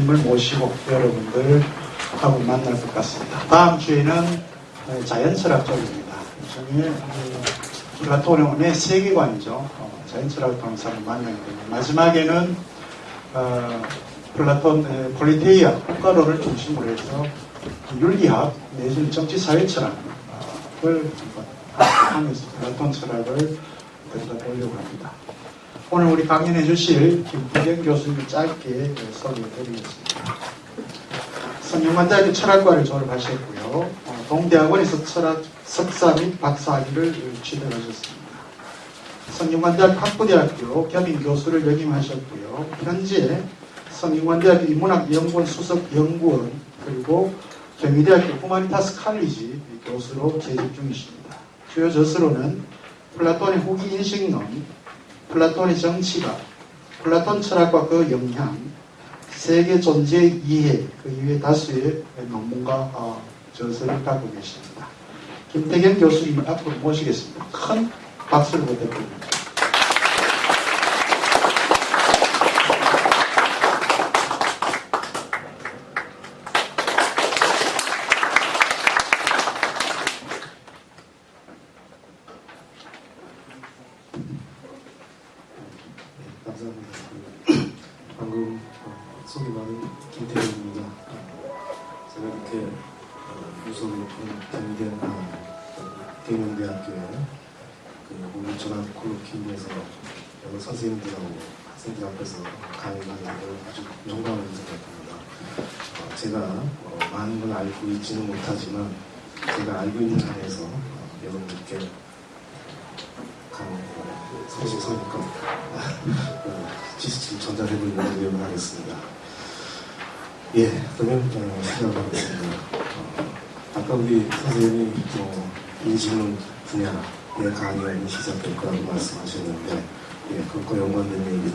교수님을 모시고 여러분들하고 만날 것 같습니다. 다음 주에는 자연철학 쪽입니다. 일종의 플라톤의 세계관이죠. 자연철학을 통한 사람을 만나게 됩니다. 마지막에는 플라톤 폴리테이아 국가론을 중심으로 해서 윤리학 내지는 정치사회철학을 하면서 플라톤 철학을 들여다보려고 합니다. 오늘 우리 강연해 주실 김태경 교수님을 짧게 소개해드리겠습니다. 성균관대학교 철학과를 졸업하셨고요. 동대학원에서 철학 석사 및 박사학위를 취득하셨습니다. 성균관대학교 학부대학교 겸임교수를 역임하셨고요. 현재 성균관대학교 인문학연구원 수석연구원 그리고 경희대학교 후마니타스 칼리지 교수로 재직 중이십니다. 주요 저서로는 플라톤의 후기 인식론, 플라톤의 정치학, 플라톤 철학과 그 영향, 세계 존재의 이해, 그 이외에 다수의 논문과 저서를 갖고 계십니다. 김태경 교수님을 앞으로 모시겠습니다. 큰 박수를 부탁드립니다. 방금 소개받은 김태경입니다. 제가 이렇게 유서 높은 경영대학교에 오늘 전학 콜로퀴움에서 여러 선생님들하고 학생들 앞에서 강의를 하는 걸 아주 영광으로 생각합니다. 제가 많은 걸 알고 있지는 못하지만 제가 알고 있는 한에서 여러분들께 서식 서니까 지식을 전달해보려고 노력을 하겠습니다. 예, 그러면 시작하겠습니다. 아까 우리 선생님이 인식론 분야의 강의가 시작될 거라고 말씀하셨는데, 예, 그것과 연관된 얘기를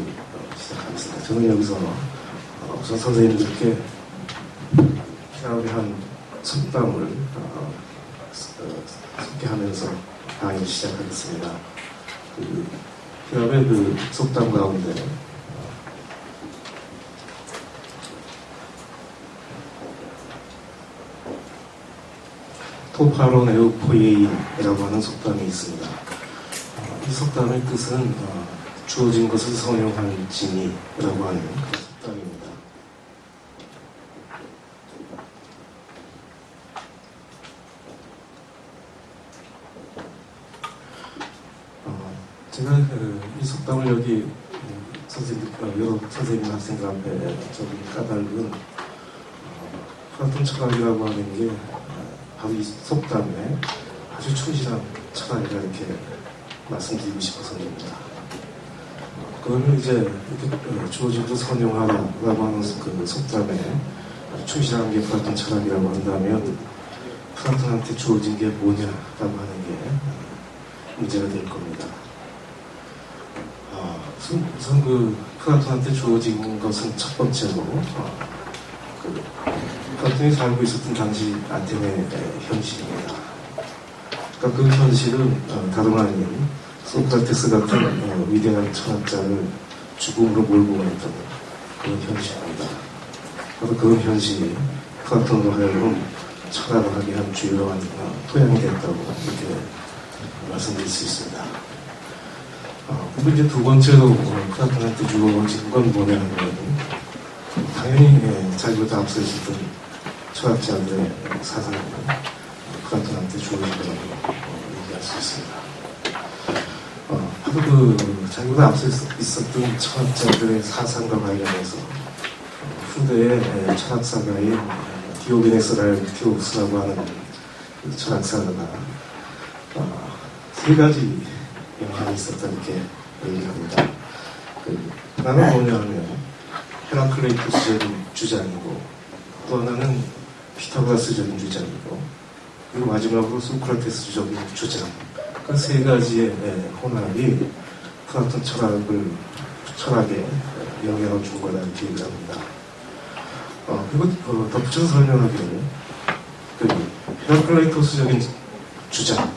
시작하겠습니다. 저는 여기서 우선 선생님들께 필요한 속담을 소개하면서 강의를 시작하겠습니다. 필요의 그 속담 가운데 토파론 에우포예인이라고 하는 속담이 있습니다. 이 속담의 뜻은 주어진 것을 선용한 진이라고 하는 그 속담입니다. 제가 이 속담을 여기 여러 선생님 학생들 앞에 저기 까닭은 플라톤 철학이라고 하는 게 바로 이 속담에 아주 충실한 철학이라 이렇게 말씀드리고 싶어서입니다. 그거는 이제 이렇게 주어진 것 선용하라고 하는 그 속담에 아주 충실한 게 플라톤 철학이라고 한다면 플라톤한테 주어진 게 뭐냐라고 하는 게 문제가 될 겁니다. 우선 그 플라톤한테 주어진 것은 첫 번째로 플라톤이 살고 있었던 당시 아테네 현실입니다. 그러니까 그 현실은 다름 아닌 소크라테스 같은 위대한 철학자를 죽음으로 몰고 갔던 그런 현실입니다. 바로 그 현실이 플라톤으로 하여금 철학을 하게 한 주요한 토양이 됐다고 이렇게 말씀드릴 수 있습니다. 그리고 이제 두 번째로 플라톤한테 주어진 건 뭐냐는 거는 당연히 자기보다 앞서 있었던 철학자들의 사상을 플라톤한테 주어진 거라고 얘기할 수 있습니다. 바로 그 자기보다 앞서 있었던 철학자들의 사상과 관련해서 후대의 철학사가인 디오게네스 라엘티오스라고 하는 그 철학사가 세 가지 영향이 있었다 이렇게 얘기를 합니다. 하나는 뭐냐 하면 헤라클레이토스적인 주장이고 또 하나는 피타고라스적인 주장이고 그리고 마지막으로 소크라테스적인 주장. 그 세 가지의 혼합이 플라톤 철학에 영향을 준 거다 이렇게 얘기를 합니다. 그리고 덧붙여서 설명하기를 헤라클레이토스적인 주장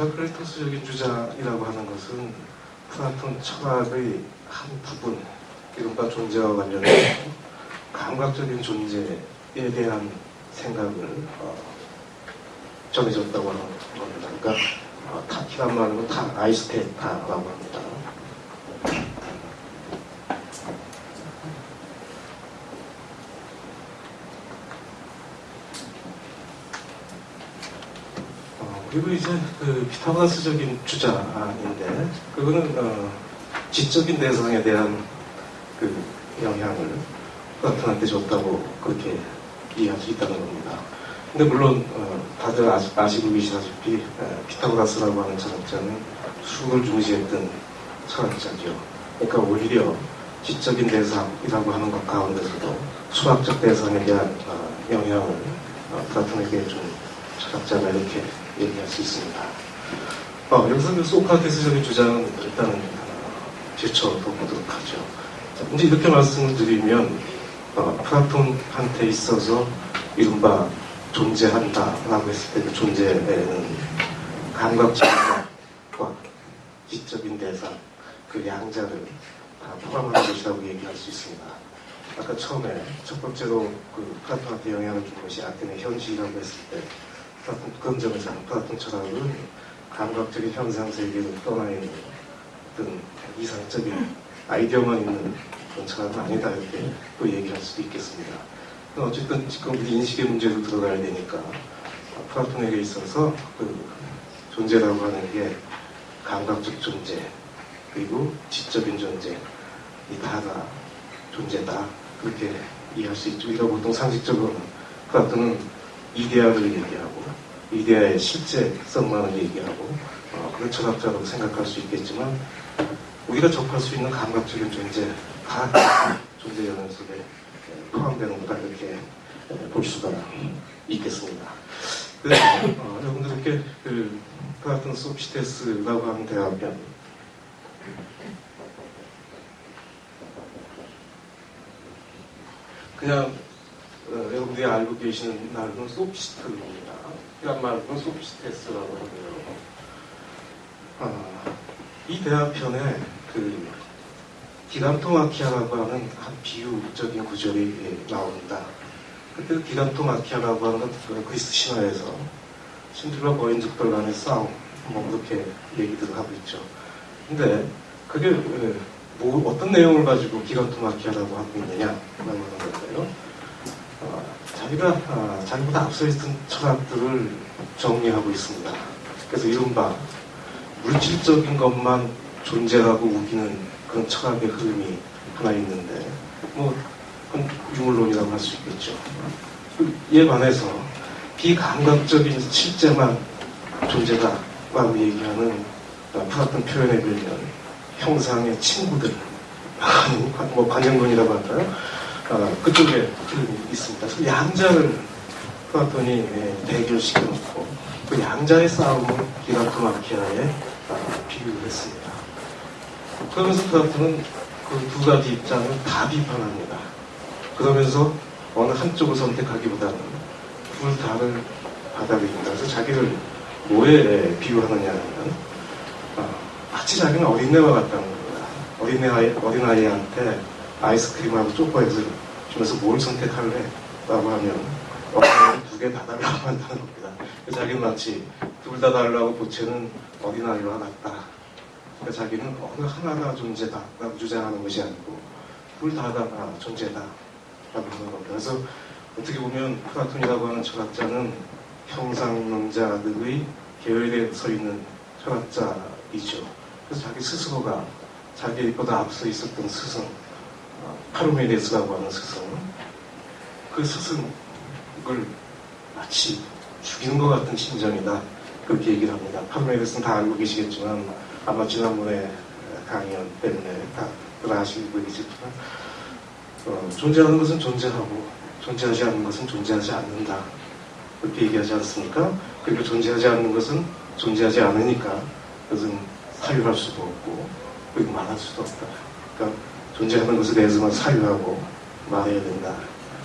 소크라테스적인 주장이라고 하는 것은 플라톤 철학의 한 부분, 이른바 존재와 관련된 감각적인 존재에 대한 생각을 정해졌다고 하는 겁니다. 그러니까 타키란 말로 아이스테타라고 합니다. 그리고 이제 그 피타고라스적인 주장인데 그거는 지적인 대상에 대한 그 영향을 플라톤한테 줬다고 그렇게 이해할 수 있다는 겁니다. 근데 물론 다들 아시고 계시다시피 피타고라스라고 하는 철학자는 수학을 중시했던 철학자죠. 그러니까 오히려 지적인 대상이라고 하는 것 가운데서도 수학적 대상에 대한 영향을 플라톤에게 준 철학자가 이렇게 얘기할 수 있습니다. 여기서 그 소크라테스적인 주장은 일단은 제쳐보도록 하죠. 자, 이제 이렇게 말씀을 드리면 플라톤한테 있어서 이른바 존재한다라고 했을 때 그 존재에는 감각적인 것과 지적인 대상, 그 양자를 다 포함하는 것이라고 얘기할 수 있습니다. 아까 처음에 첫 번째로 그 플라톤한테 영향을 준 것이 아테네 현실이라고 했을 때 그런 점에서는 플라톤 철학은 감각적인 현상 세계를 떠나 있는 어떤 이상적인 아이디어만 있는 그런 철학은 아니다 이렇게 또 얘기할 수도 있겠습니다. 어쨌든 지금 우리 인식의 문제로 들어가야 되니까 플라톤에게 있어서 그 존재라고 하는 게 감각적 존재 그리고 지적인 존재 이 다가 존재다 그렇게 이해할 수 있죠. 우리가 보통 상식적으로는 플라톤은 이데아를 얘기하고 이데아의 실제성만을 얘기하고 그런 철학자라고 생각할 수 있겠지만 우리가 접할 수 있는 감각적인 존재 다 존재 영역 속에 포함되는 거다 이렇게 볼 수가 있겠습니다. 그래서 여러분들 이렇게 그 플라톤 소피스테스라고 하는 대화편 그냥 여러분들이 알고 계시는 말로는 소피스트입니다. 이란 말로는 소피스테스라고 하고요. 이 대화편에 그 기간토마키아라고 하는 한 비유적인 구절이 나옵니다. 그때 기간토마키아라고 하는 건 그리스 신화에서 신들과 거인족들 간의 싸움 뭐 그렇게 얘기들을 하고 있죠. 근데 그게 어떤 내용을 가지고 기간토마키아라고 하고 있느냐라고 하는 건데요. 자기가 자기보다 앞서 있던 철학들을 정리하고 있습니다. 그래서 이른바 물질적인 것만 존재하고 우기는 그런 철학의 흐름이 하나 있는데 뭐 그건 유물론이라고 할 수 있겠죠. 이에 반해서 비감각적인 실제만 존재다라고 얘기하는 플라톤 표현에 빌면 형상의 친구들 뭐 관념론이라고 할까요? 그쪽에 흐름이 있습니다. 그 양자를 플라톤이 대결시켜 놓고 그 양자의 싸움을 기간토마키아에 비유를 했습니다. 그러면서 플라톤은 그 두 가지 입장을 다 비판합니다. 그러면서 어느 한쪽을 선택하기보다는 둘 다를 받아들입니다. 그래서 자기를 뭐에 비유하느냐면 마치 자기는 어린애와 같다는 겁니다. 어린아이한테 아이스크림하고 초코에서 주면서 뭘 선택할래? 라고 하면 어린아이를 두 개 다 달라고 한다는 겁니다. 자기는 마치 둘 다 달라고 보채는 어린아이와 같다. 그러니까 자기는 어느 하나가 존재다 라고 주장하는 것이 아니고 둘 다가 존재다 라고 하는 겁니다. 그래서 어떻게 보면 플라톤이라고 하는 철학자는 형상론자들의 계열에 서 있는 철학자이죠. 그래서 자기 스스로가 자기보다 앞서 있었던 스승 파르메데스라고 하는 스승 그 스승을 마치 죽이는 것 같은 심정이다 그렇게 얘기를 합니다. 파르메데스는 다 알고 계시겠지만 아마 지난번에 강연 때문에 다들 아시고 계시지만 존재하는 것은 존재하고 존재하지 않는 것은 존재하지 않는다 그렇게 얘기하지 않습니까? 그리고 존재하지 않는 것은 존재하지 않으니까 그것은 사유할 수도 없고 그리고 말할 수도 없다. 그러니까 존재하는 것에 대해서만 사유하고 말해야 된다.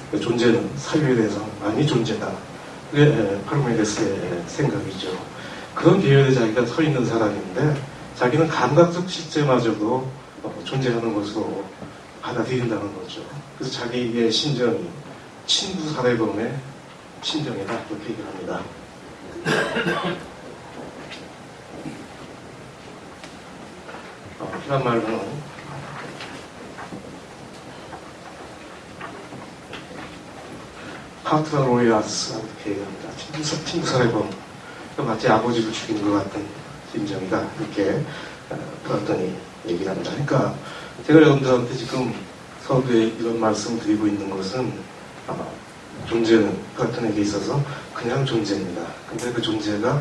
그러니까 존재는 사유에 대해서 아니 존재다. 그게 파르메데스의 생각이죠. 그런 계열에 자기가 서 있는 사람인데 자기는 감각적 실제마저도 존재하는 것으로 받아들인다는 거죠. 그래서 자기의 신정이 친구 살해범의 신정이다 이렇게 얘기를 합니다. 이런 말로는 파트너 로이아스 이렇게 얘기합니다. 친구 살해범 마치 아버지를 죽인 것 같은 심정이다 이렇게 플라톤이 얘기를 합니다. 그러니까 제가 여러분들한테 지금 서두에 이런 말씀을 드리고 있는 것은 존재는 플라톤에게 있어서 그냥 존재입니다. 근데 그 존재가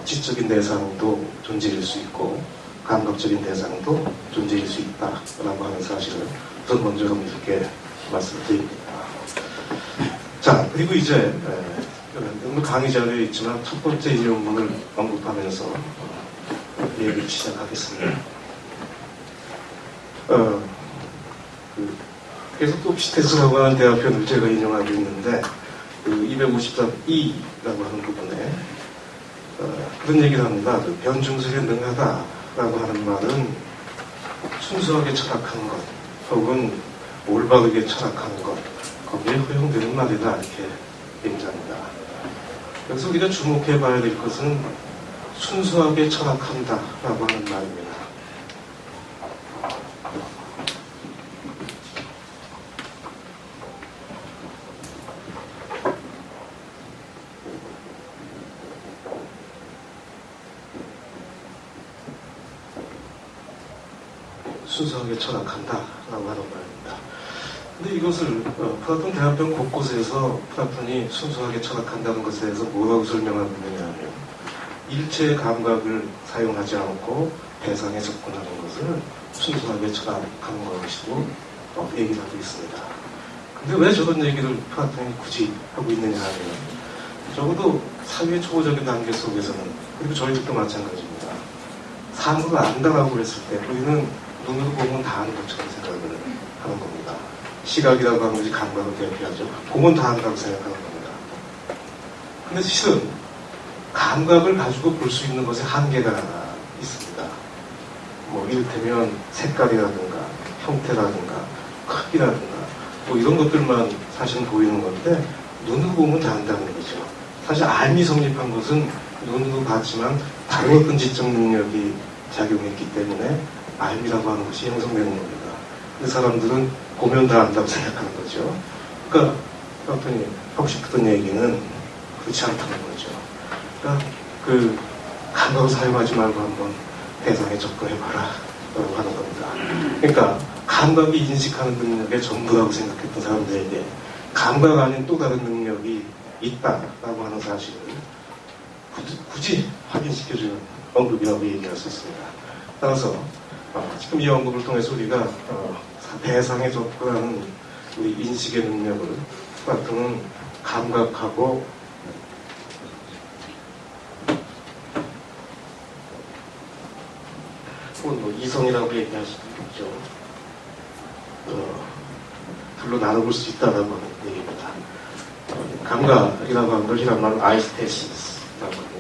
지적인 대상도 존재일 수 있고 감각적인 대상도 존재일 수 있다라고 하는 사실을 우선 먼저 이렇게 말씀을 드립니다. 자, 그리고 이제 오늘 강의 자료에 있지만 첫 번째 인용문을 언급하면서 얘기를 시작하겠습니다. 계속 또 피테스라고 하는 대화편을 제가 인용하고 있는데 그 253E라고 하는 부분에 그런 얘기를 합니다. 그 변중술에 능하다라고 하는 말은 순수하게 철학하는 것 혹은 올바르게 철학하는 것 거기에 허용되는 말이다 이렇게 얘기합니다. 여기서 우리가 주목해 봐야 될 것은 순수하게 철학한다라고 하는 말입니다. 순수하게 철학한다라고 하는 말입니다. 근데 이것을 플라톤 대화편 곳곳에서 플라톤이 순수하게 철학한다는 것에 대해서 뭐라고 설명하고 있느냐 하면 일체의 감각을 사용하지 않고 대상에 접근하는 것을 순수하게 철학하는 것이고 얘기를 하고 있습니다. 근데 왜 저런 얘기를 플라톤이 굳이 하고 있느냐 하면 적어도 사회의 초보적인 단계 속에서는 그리고 저희들도 마찬가지입니다. 사물을 안다라고 했을 때 우리는 눈으로 보면 다 아는 것처럼 생각을 하는 겁니다. 시각이라고 하는 것이 감각을 대표하죠. 보면 다 안다고 생각하는 겁니다. 근데 실은 감각을 가지고 볼 수 있는 것에 한계가 있습니다. 뭐 이를테면 색깔이라든가 형태라든가 크기라든가 뭐 이런 것들만 사실은 보이는 건데 눈으로 보면 다 안다는 거죠. 사실 알미 성립한 것은 눈으로 봤지만 다른 어떤 지적 능력이 작용했기 때문에 알미라고 하는 것이 형성되는 겁니다. 근데 사람들은 보면 다 안다고 생각하는 거죠. 그러니까 플라톤이 하고 싶었던 얘기는 그렇지 않다는 거죠. 그러니까 그 감각을 사용하지 말고 한번 대상에 접근해봐라 라고 하는 겁니다. 그러니까 감각이 인식하는 능력의 전부라고 생각했던 사람들에게 감각 아닌 또 다른 능력이 있다라고 하는 사실을 굳이 확인시켜주는 언급이라고 얘기할 수 있습니다. 따라서 지금 이 언급을 통해서 우리가 대상에 접근하는 우리 인식의 능력을 플라톤은 감각하고 혹은 뭐 이성이라고 얘기할 수도 있죠. 둘로 나눠볼 수 있다라고 하는 얘기입니다. 감각이라고 하는 걸 이란 말은 아이스테시스라고 합니다.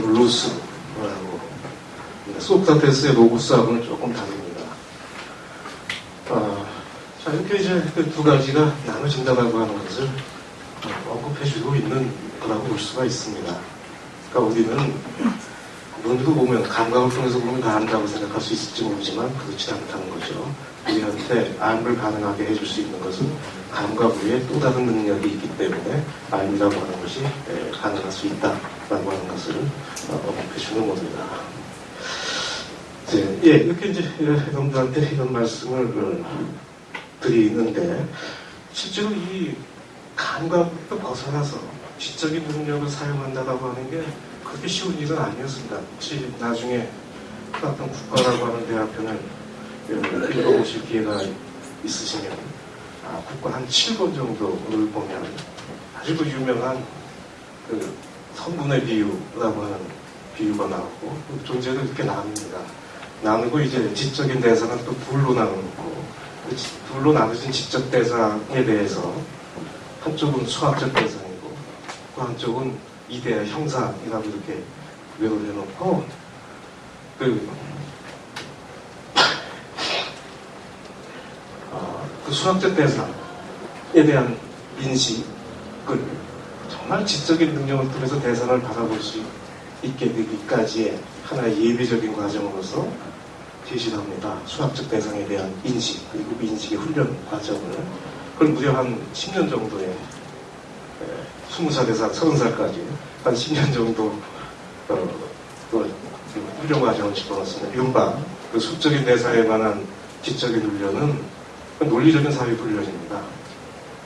루스라고 소크라테스의 로고스하고는 조금 다릅니다. 자, 이렇게 이제 그 두 가지가 나눠진다라고 하는 것을 언급해주고 있는 거라고 볼 수가 있습니다. 그러니까 우리는 눈으로 보면 감각을 통해서 보면 다 안다고 생각할 수 있을지 모르지만 그렇지 않다는 거죠. 우리한테 알을 가능하게 해줄 수 있는 것은 감각 외에 또 다른 능력이 있기 때문에 알이라고 하는 것이 가능할 수 있다라고 하는 것을 언급해주는 겁니다. 이렇게 이제 여러분들한테 이런 말씀을 드리는데 실제로 이 감각부터 벗어나서 지적인 능력을 사용한다라고 하는 게 그렇게 쉬운 일은 아니었습니다. 혹시 나중에 어떤 국가라고 하는 대화편을 읽어보실 기회가 있으시면 국가 한 7권 정도를 보면 아주 그 유명한 그 성분의 비유라고 하는 비유가 나오고 존재를 이렇게 나눕니다. 나누고 이제 지적인 대상은 또 둘로 나누고 그 둘로 나눠진 지적 대상에 대해서 한쪽은 수학적 대상이고 그 한쪽은 이데아 형상이라고 이렇게 구별을 해놓고 그 수학적 대상에 대한 인식을 정말 지적인 능력을 통해서 대상을 바라볼 수 있게 되기까지의 하나의 예비적인 과정으로서 제시를 합니다. 수학적 대상에 대한 인식, 그리고 그 인식의 훈련 과정을. 그걸 무려 한 10년 정도의 20살에서 30살까지 한 10년 정도 그 훈련 과정을 집어넣었습니다. 윤방, 그 수적인 대상에 관한 지적인 훈련은 논리적인 사회 훈련입니다.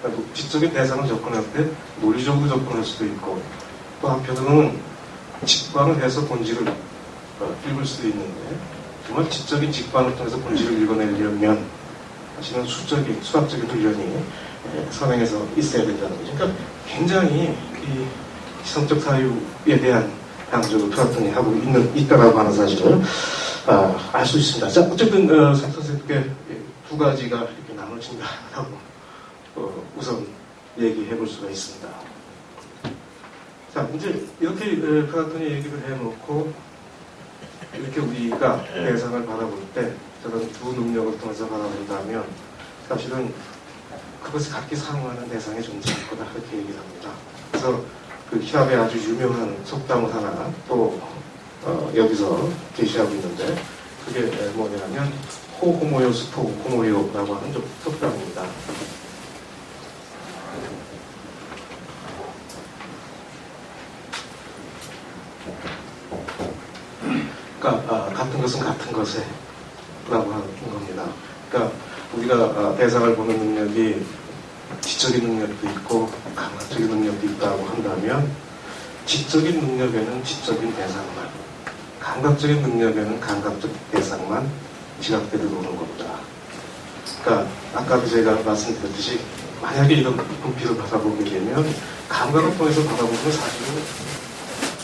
그러니까 지적인 대상을 접근할 때 논리적으로 접근할 수도 있고 또 한편으로는 직관을 해서 본질을 읽을 수도 있는데 정말 지적인 직관을 통해서 본질을 읽어내려면 사실은 수학적인 훈련이 선행해서 있어야 된다는 거죠. 그러니까 굉장히 이 지성적 사유에 대한 강조를 플라톤이 하고 있다라고 하는 사실을 알 수 있습니다. 자, 어쨌든 선생님께 두 가지가 이렇게 나눠진다라고 우선 얘기해 볼 수가 있습니다. 자, 이제 이렇게 플라톤이 얘기를 해놓고 이렇게 우리가 대상을 바라볼 때 저런 두 능력을 통해서 바라본다면 사실은 그것이 각기 상응하는 대상이 존재할 거다 이렇게 얘기를 합니다. 그래서 그 히랍의 아주 유명한 속담을 하나 또 여기서 제시하고 있는데 그게 뭐냐면 호호모요스 토 호모요라고 하는 속담입니다. 그러니까 같은 것은 같은 것에 라고 하는 겁니다. 그러니까 우리가 대상을 보는 능력이 지적인 능력도 있고 감각적인 능력도 있다고 한다면 지적인 능력에는 지적인 대상만, 감각적인 능력에는 감각적 대상만 지각되어 오는 겁니다. 그러니까 아까도 제가 말씀드렸듯이 만약에 이런 분필을 바라보게 되면 감각을 통해서 바라보면 사실은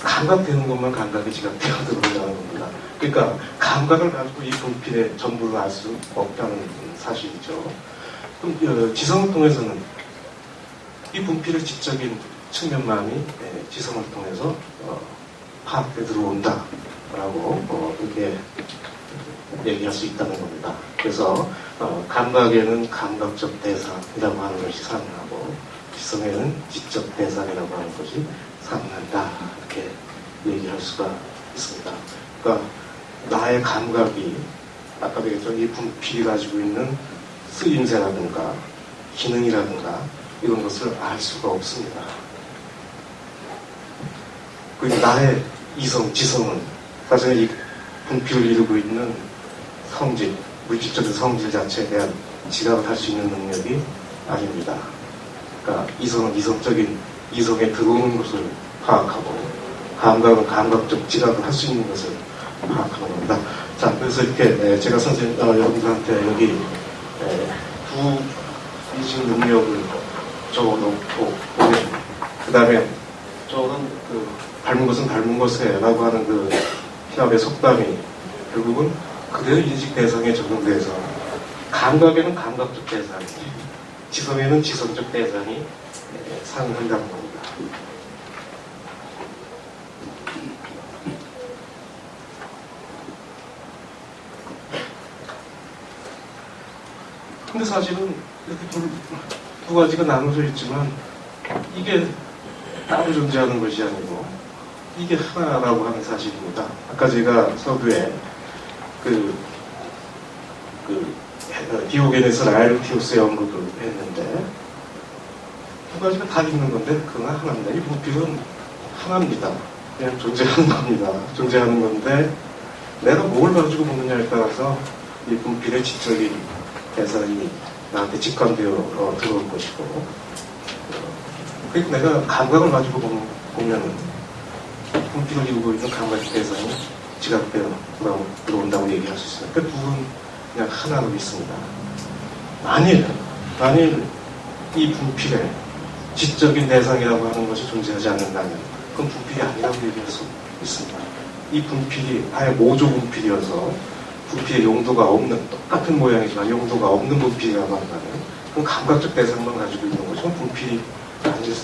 감각되는 것만 감각이 지각되어 들어온다는 겁니다. 그러니까 감각을 가지고 이 분필의 전부를 알 수 없다는 사실이죠. 그럼 지성을 통해서는 이 분필의 지적인 측면만이 지성을 통해서 파악돼 들어온다라고 이렇게 얘기할 수 있다는 겁니다. 그래서 감각에는 감각적 대상이라고 하는 것이 상응하고 지성에는 지적 대상이라고 하는 것이 상응한다 이렇게 얘기할 수가 있습니다. 그러니까 나의 감각이 아까도 얘기했죠. 이 분필이 가지고 있는 쓰임새라든가 기능이라든가 이런 것을 알 수가 없습니다. 그리고 나의 이성, 지성은 사실 이 분필을 이루고 있는 성질, 물질적인 성질 자체에 대한 지각을 할 수 있는 능력이 아닙니다. 그러니까 이성은 이성적인 이성에 들어오는 것을 파악하고 감각은 감각적 지각을 할 수 있는 것을 파악하는 겁니다. 자, 그래서 이렇게 제가 선생님 여러분들한테 여기 두 인식 능력을 적어놓고 그 다음에 저는 그 닮은 것은 닮은 것에라고 하는 그 히랍의 속담이 결국은 그대로 인식 대상에 적용돼서 감각에는 감각적 대상이, 지성에는 지성적 대상이 상응한다는 겁니다. 근데 사실은 이렇게 두 가지가 나눠져 있지만 이게 따로 존재하는 것이 아니고 이게 하나라고 하는 사실입니다. 아까 제가 서두에 디오게네스 라엘티우스의 언급을 했는데 두 가지가 다 있는 건데 그건 하나입니다. 이 분필은 하나입니다. 그냥 존재하는 겁니다. 존재하는 건데 내가 뭘 가지고 보느냐에 따라서 이 분필의 지적인 대상이 나한테 직관되어 들어올 것이고 그리고 내가 감각을 가지고 보면은 분필을 이루고 있는 감각의 대상이 지각되어 들어온다고 얘기할 수 있어요. 그러니까 둘은 그냥 하나로 있습니다. 만일 이 분필에 지적인 대상이라고 하는 것이 존재하지 않는다면 그건 분필이 아니라고 얘기할 수 있습니다. 이 분필이 아예 모조 분필이어서 분필의 용도가 없는, 똑같은 모양이지만 용도가 없는 분필이라고 한다면 그건 감각적 대상만 가지고 있는 거죠. 분필이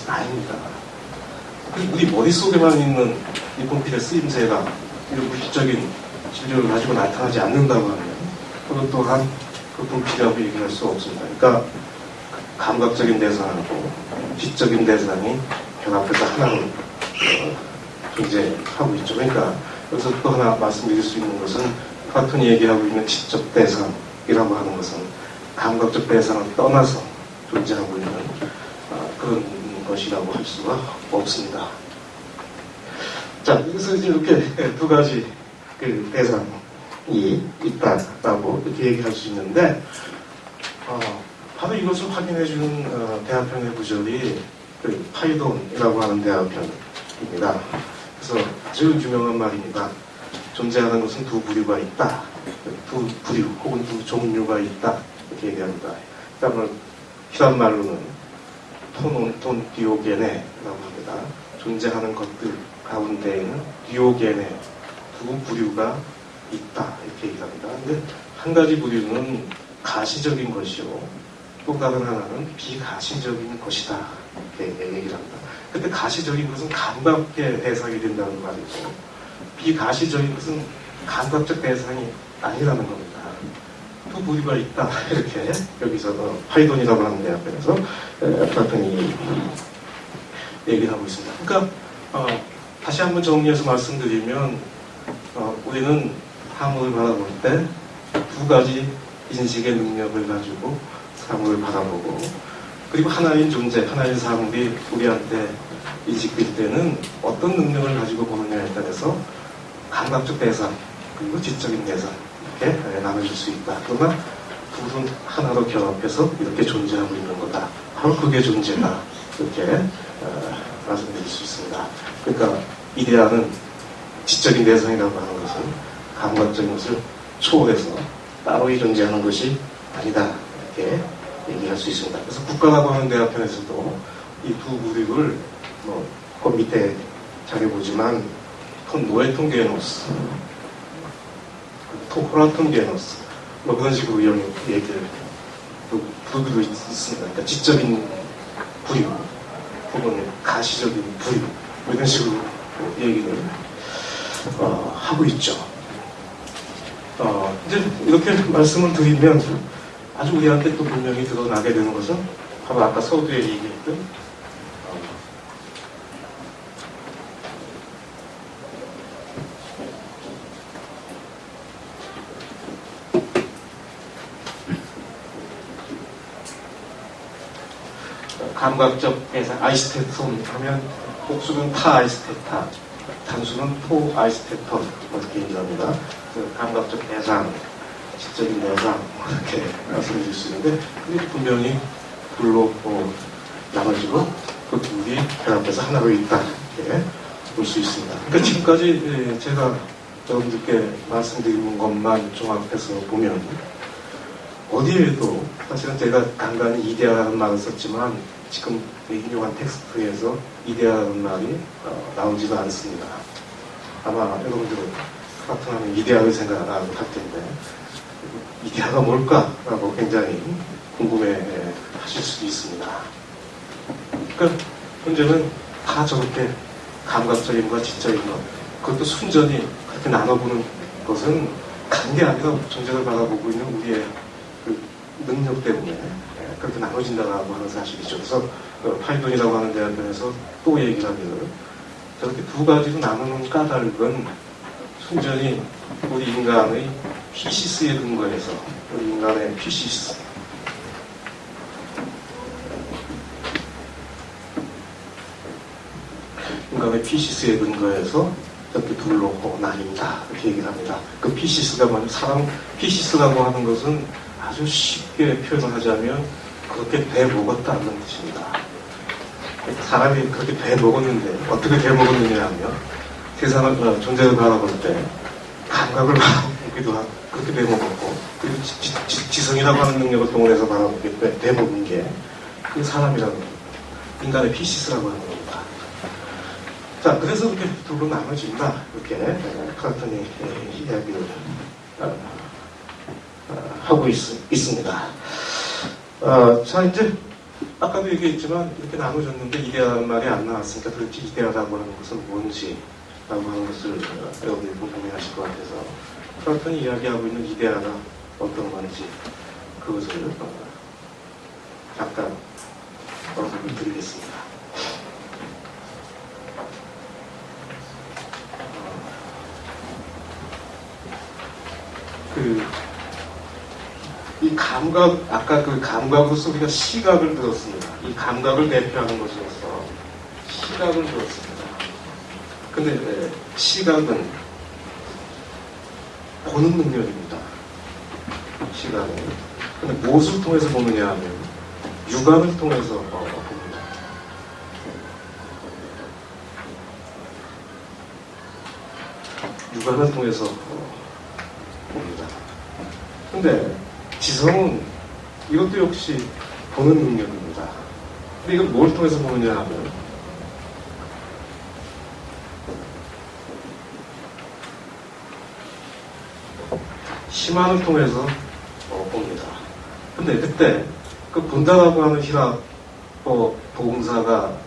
아닙니다. 우리 머릿속에만 있는 이 분필의 쓰임새가 이런 물질적인 진료를 가지고 나타나지 않는다고 하면 그것 또한 그 분필이라고 얘기할 수 없습니다. 그러니까 감각적인 대상하고 지적인 대상이 결합해서 하나로 존재하고 있죠. 그러니까 여기서 또 하나 말씀드릴 수 있는 것은 플라톤이 얘기하고 있는 지적 대상이라고 하는 것은 감각적 대상을 떠나서 존재하고 있는 그런 것이라고 할 수가 없습니다. 자, 여기서 이제 이렇게 두 가지 그 대상이 있다라고 이렇게 얘기할 수 있는데, 바로 이것을 확인해주는 대화편의 구절이 그 파이돈이라고 하는 대화편입니다. 그래서 아주 유명한 말입니다. 존재하는 것은 두 부류가 있다. 두 부류 혹은 두 종류가 있다. 이렇게 얘기합니다. 그러니까 히란 말로는 토논 디오게네라고 합니다. 존재하는 것들 가운데에는 디오게네 두 부류가 있다. 이렇게 얘기합니다. 근데 한 가지 부류는 가시적인 것이요. 또 다른 하나는 비가시적인 것이다. 이렇게 얘기를 합니다. 근데 가시적인 것은 감각의 대상이 된다는 말이고, 비가시적인 것은 감각적 대상이 아니라는 겁니다. 두 부류가 있다. 이렇게 여기서 파이돈이라고 하는 대학에서 플라톤이 얘기를 하고 있습니다. 그러니까 다시 한번 정리해서 말씀드리면 우리는 사물을 바라볼 때 두 가지 인식의 능력을 가지고 사물을 바라보고, 그리고 하나인 존재, 하나인 사물이 우리한테 인식될 때는 어떤 능력을 가지고 보느냐에 따라서 감각적 대상 그리고 지적인 대상 이렇게 나눠질 수 있다. 그러나 둘은 하나로 결합해서 이렇게 존재하고 있는 거다. 바로 그게 존재다. 이렇게 말씀드릴 수 있습니다. 그러니까 이데아는 지적인 대상이라고 하는 것은 감각적인 것을 초월해서 따로이 존재하는 것이 아니다. 이렇게 얘기할 수 있습니다. 그래서 국가라고 하는 대화편에서도 이 두 부류를 그 밑에 자료 보지만 노에톤 게노스, 호라톤 게노스 그런 식으로 얘기를 부르기도 있습니다. 그러니까 지적인 부류 혹은 가시적인 부류 이런 식으로 얘기를 하고 있죠. 이제 이렇게 말씀을 드리면 아주 우리한테 또 분명히 드러나게 되는 것은 바로 아까 서두에 얘기했던 감각적 대상 아이스테톤 하면 복수는 타 아이스테타, 단수는 토 아이스테톤 이렇게 얘기합니다. 그 감각적 대상, 지적인 대상 이렇게 말씀드릴 수 있는데 그게 분명히 둘로 나눠지고 그 둘이 결합해서 하나로 있다 이렇게 볼 수 있습니다. 그러니까 지금까지 제가 여러분들께 말씀드린 것만 종합해서 보면 어디에도 사실은 제가 간간히 이데아라는 말을 썼지만 지금 인용한 텍스트에서 이데아라는 말이 나오지도 않습니다. 아마 여러분들은 플라톤 하면 이데아를 생각하고 할 텐데 이데아가 뭘까라고 굉장히 궁금해 하실 수도 있습니다. 그러니까 문제는 다 저렇게 감각적인 것, 지적인 것 그것도 순전히 그렇게 나눠보는 것은 간 게 아니라 존재를 바라보고 있는 우리의 그 능력 때문에 그렇게 나눠진다고 하는 사실이죠. 그래서 파이돈이라고 하는 대학원에서 또 얘기를 하기를 저렇게 두 가지로 나누는 까닭은 순전히 우리 인간의 피시스에 근거해서 우리 인간의 피시스 인간의 피시스에 근거해서 이렇게 둘로 나뉜다 이렇게 얘기를 합니다. 그 피시스가 뭐냐면 피시스라고 하는 것은 아주 쉽게 표현을 하자면 그렇게 돼 먹었다는 뜻입니다. 사람이 그렇게 돼 먹었는데 어떻게 돼 먹었느냐 하면 세상을 존재를 바라볼 때 감각을 바라보기도 하고 그렇게 돼 먹었고 그리고 지성이라고 하는 능력을 동원해서 바라보게 돼 먹은 게 그 사람이라는 인간의 피시스라고 하는 겁니다. 자, 그래서 이렇게 둘로 나눠진다 이렇게 플라톤이 이야기를 하고 있습니다. 자, 이제 아까도 얘기했지만 이렇게 나눠졌는데 이데아라는 말이 안 나왔으니까 도대체 이데아라고 하는 것은 뭔지라고 하는 것을 여러분들이 궁금해하실 것 같아서 플라톤이 이야기하고 있는 이데아가 어떤 건지 그것을 잠깐 언급을 드리겠습니다. 이 감각, 아까 그 감각으로서 우리가 시각을 들었습니다. 이 감각을 대표하는 것으로서 시각을 들었습니다. 근데 시각은 보는 능력입니다. 시각은. 근데 무엇을 통해서 보느냐 하면 육안을 통해서 봅니다. 육안을 통해서 봅니다. 근데 지성은 이것도 역시 보는 능력입니다. 근데 이걸 뭘 통해서 보느냐 하면 심한을 통해서 봅니다. 근데 그때 그 본다라고 하는 히라어 동사가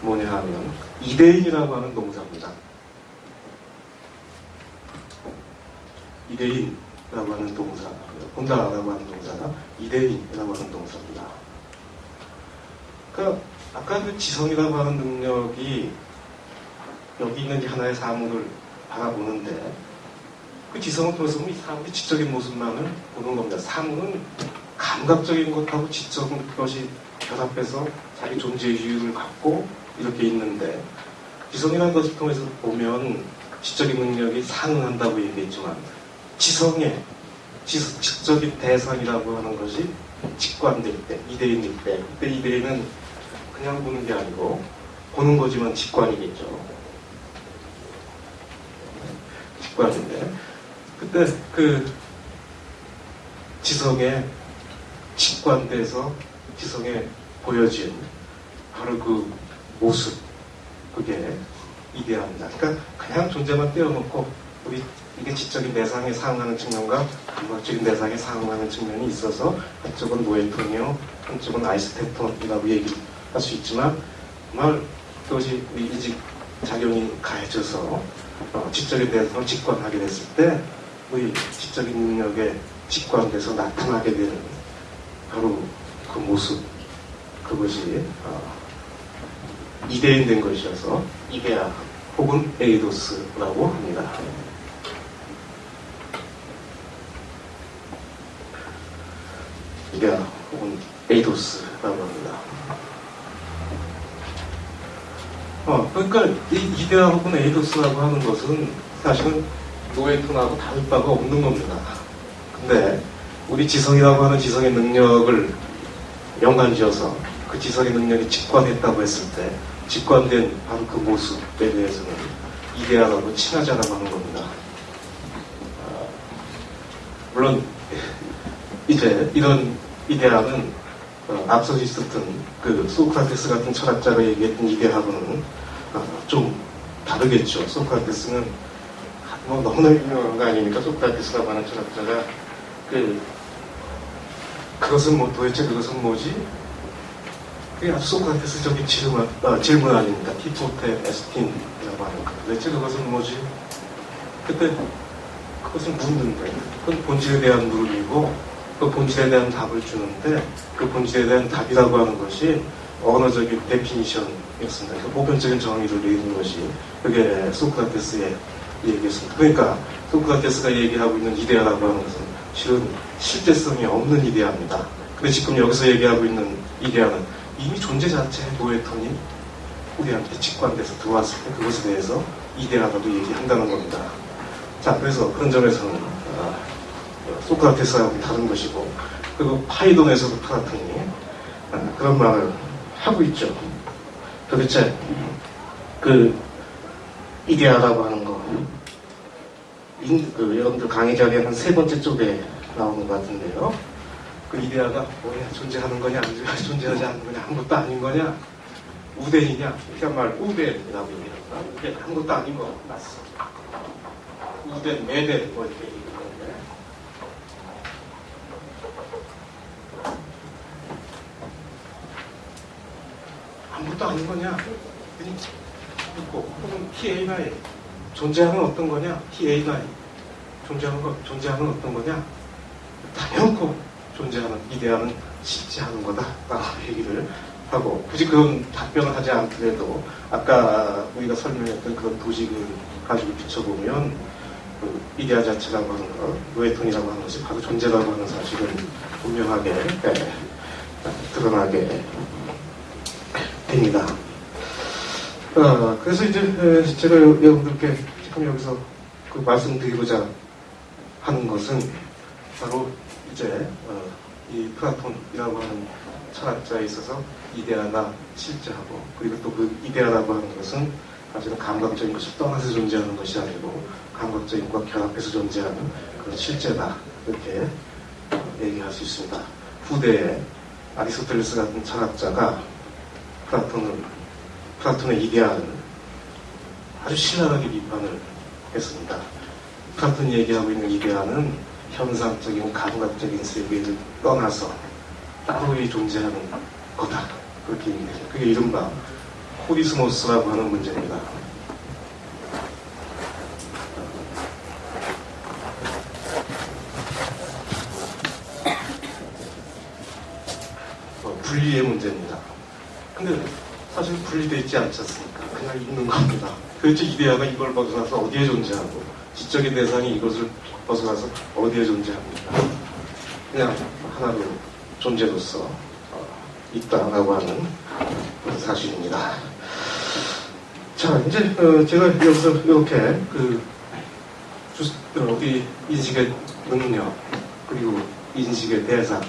뭐냐 하면 이데인이라고 하는 동사입니다. 이데인이라고 하는 동사, 본다라고 하는 동사가 이데인이라고 하는 동사입니다. 그러니까 아까 그 지성이라고 하는 능력이 여기 있는 이 하나의 사물을 바라보는데 그 지성을 통해서 보면 이 사물의 지적인 모습만을 보는 겁니다. 사물은 감각적인 것하고 지적인 것이 결합해서 자기 존재의 이유를 갖고 이렇게 있는데 지성이라는 것을 통해서 보면 지적인 능력이 상응한다고 얘기했지만 지성의 지적인 대상이라고 하는 것이 직관될 때, 이데인일 때, 그때 이데인은 그냥 보는 게 아니고 보는 거지만 직관이겠죠. 직관인데 그때 그 지성에 직관돼서 지성에 보여진 바로 그 모습, 그게 이데아입니다. 그러니까 그냥 존재만 떼어놓고 우리 이게 지적인 대상에 상응하는 측면과 감각적인 대상에 상응하는 측면이 있어서 한쪽은 노에톤이요, 한쪽은 아이스테톤이라고 얘기할 수 있지만 정말 그것이 인지 작용이 가해져서 지적인 대상을 직관하게 됐을 때 우리 지적인 능력에 직관돼서 나타나게 되는 바로 그 모습, 그것이 이데인 된 것이어서 이데아 혹은 에이도스라고 합니다. 이데아 혹은 에이도스라고 합니다. 그러니까 이 이데아 혹은 에이도스라고 하는 것은 사실은 노에톤하고 다를 바가 없는 겁니다. 근데 우리 지성이라고 하는 지성의 능력을 연관지어서 그 지성의 능력이 직관했다고 했을 때 직관된 바로 그 모습에 대해서는 이데아라고 칭하자라고 하는 겁니다. 물론 이제 이런 이데아는 앞서 있었던 그 소크라테스 같은 철학자가 얘기했던 이데아하고는 좀 다르겠죠. 소크라테스는 뭐 너무나 유명한 거 아닙니까? 소크라테스라고 하는 철학자가 그것은 뭐 도대체 그것은 뭐지? 그게 아주 소크라테스적인 질문 아닙니까? 티포테 에스틴이라고 하는 거. 도대체 그것은 뭐지? 그때 그것을 묻는데 그건 본질에 대한 물음이고 그 본질에 대한 답을 주는데 그 본질에 대한 답이라고 하는 것이 언어적인 데피니션이었습니다. 그 보편적인 정의를 내리는 것이 그게 소크라테스의 얘기였습니다. 그러니까 소크라테스가 얘기하고 있는 이데아라고 하는 것은 실은 실제성이 없는 이데아입니다. 근데 지금 여기서 얘기하고 있는 이데아는 이미 존재 자체의 노에톤이 우리한테 직관돼서 들어왔을 때 그것에 대해서 이데아라고 얘기한다는 겁니다. 자, 그래서 그런 점에서는 소크라테스하고 다른 것이고, 그리고 파이돈에서도 플라톤이 그런 말을 하고 있죠. 도대체 그 이데아라고 하는 거, 여러분들 강의 자리에 한 세 번째 쪽에 나오는 것 같은데요. 그 이데아가 뭐냐, 존재하는 거냐, 존재하지 않는 거냐, 아무것도 아닌 거냐, 우덴이냐, 그러니까 말 우덴이라고 얘기합니다. 이게 아무것도 아닌 거 맞어. 우덴, 메덴, 뭐 이렇게 얘기하는 건데. 아무것도 아닌 거냐? 있고, 혹은 TA나이 존재하는 어떤 거냐? TA나이 존재하는 어떤 거냐? 당연코 존재하는 이데아는 실제하는 거다 라고 얘기를 하고, 굳이 그런 답변을 하지 않더라도 아까 우리가 설명했던 그런 도식을 가지고 비춰보면 그 이데아 자체라고 하는 것, 노에톤이라고 하는 것이 바로 존재라고 하는 사실은 분명하게 드러나게 됩니다. 그래서 이제 제가 여러분들께 지금 여기서 그 말씀드리고자 하는 것은 바로 이제 이 플라톤이라고 하는 철학자에 있어서 이데아나 실제하고, 그리고 또 그 이데아라고 하는 것은 사실은 감각적인 것을 떠나서 존재하는 것이 아니고 감각적인 것과 결합해서 존재하는 그런 실제다, 이렇게 얘기할 수 있습니다. 후대에 아리스토텔레스 같은 철학자가 플라톤의 이데아를 아주 신랄하게 비판을 했습니다. 플라톤이 얘기하고 있는 이데아는 현상적인 감각적인 세계를 떠나서 따로이 존재하는 거다, 그렇게 얘기해요. 그게 이른바 코리스모스라고 하는 문제입니다. 분리의 문제입니다. 근데 사실 분리되어 있지 않지 않습니까? 그냥 있는 겁니다. 도대체 이데아가 이걸 벗어나서 어디에 존재하고, 지적인 대상이 이것을 벗어나서 어디에 존재합니까? 그냥 하나로 존재로서 있다라고 하는 사실입니다. 자, 이제 제가 여기서 이렇게 우리 인식의 능력, 그리고 인식의 대상,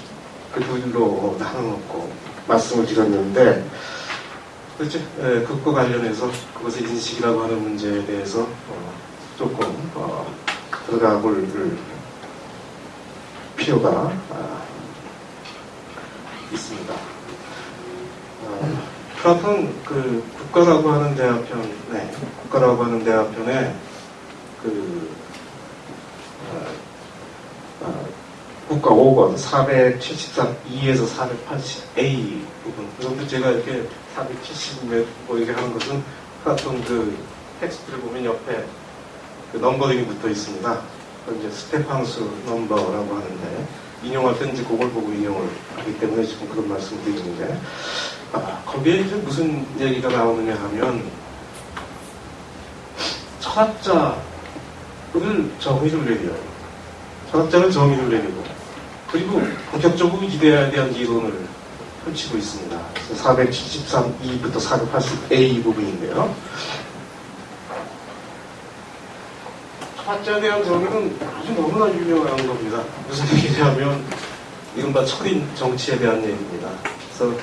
그 둘로 나눠놓고 말씀을 드렸는데, 그렇죠? 그것과 관련해서 그것의 인식이라고 하는 문제에 대해서 조금 들어가 볼 필요가 있습니다. 플라톤 그 국가라고 하는 대화편에 국가 5권 473E에서 480A 부분. 그런데 제가 이렇게 470 뭐 이렇게 하는 것은 플라톤 그 텍스트를 보면 옆에 그 넘버링이 붙어 있습니다. 이제 스테판수 넘버라고 하는데, 인용할 때는 이제 그걸 보고 인용을 하기 때문에 지금 그런 말씀을 드리는데, 거기에 이제 무슨 얘기가 나오느냐 하면, 철학자를 정의를 내려요. 철학자는 정의를 내리고, 그리고 본격적으로 이데아에 대한 이론을 펼치고 있습니다. 473E부터 480A 부분인데요. 철학자에 대한 정의는 아주 너무나 유명한 겁니다. 무슨 얘기냐면 이른바 철인 정치에 대한 얘기입니다. 그래서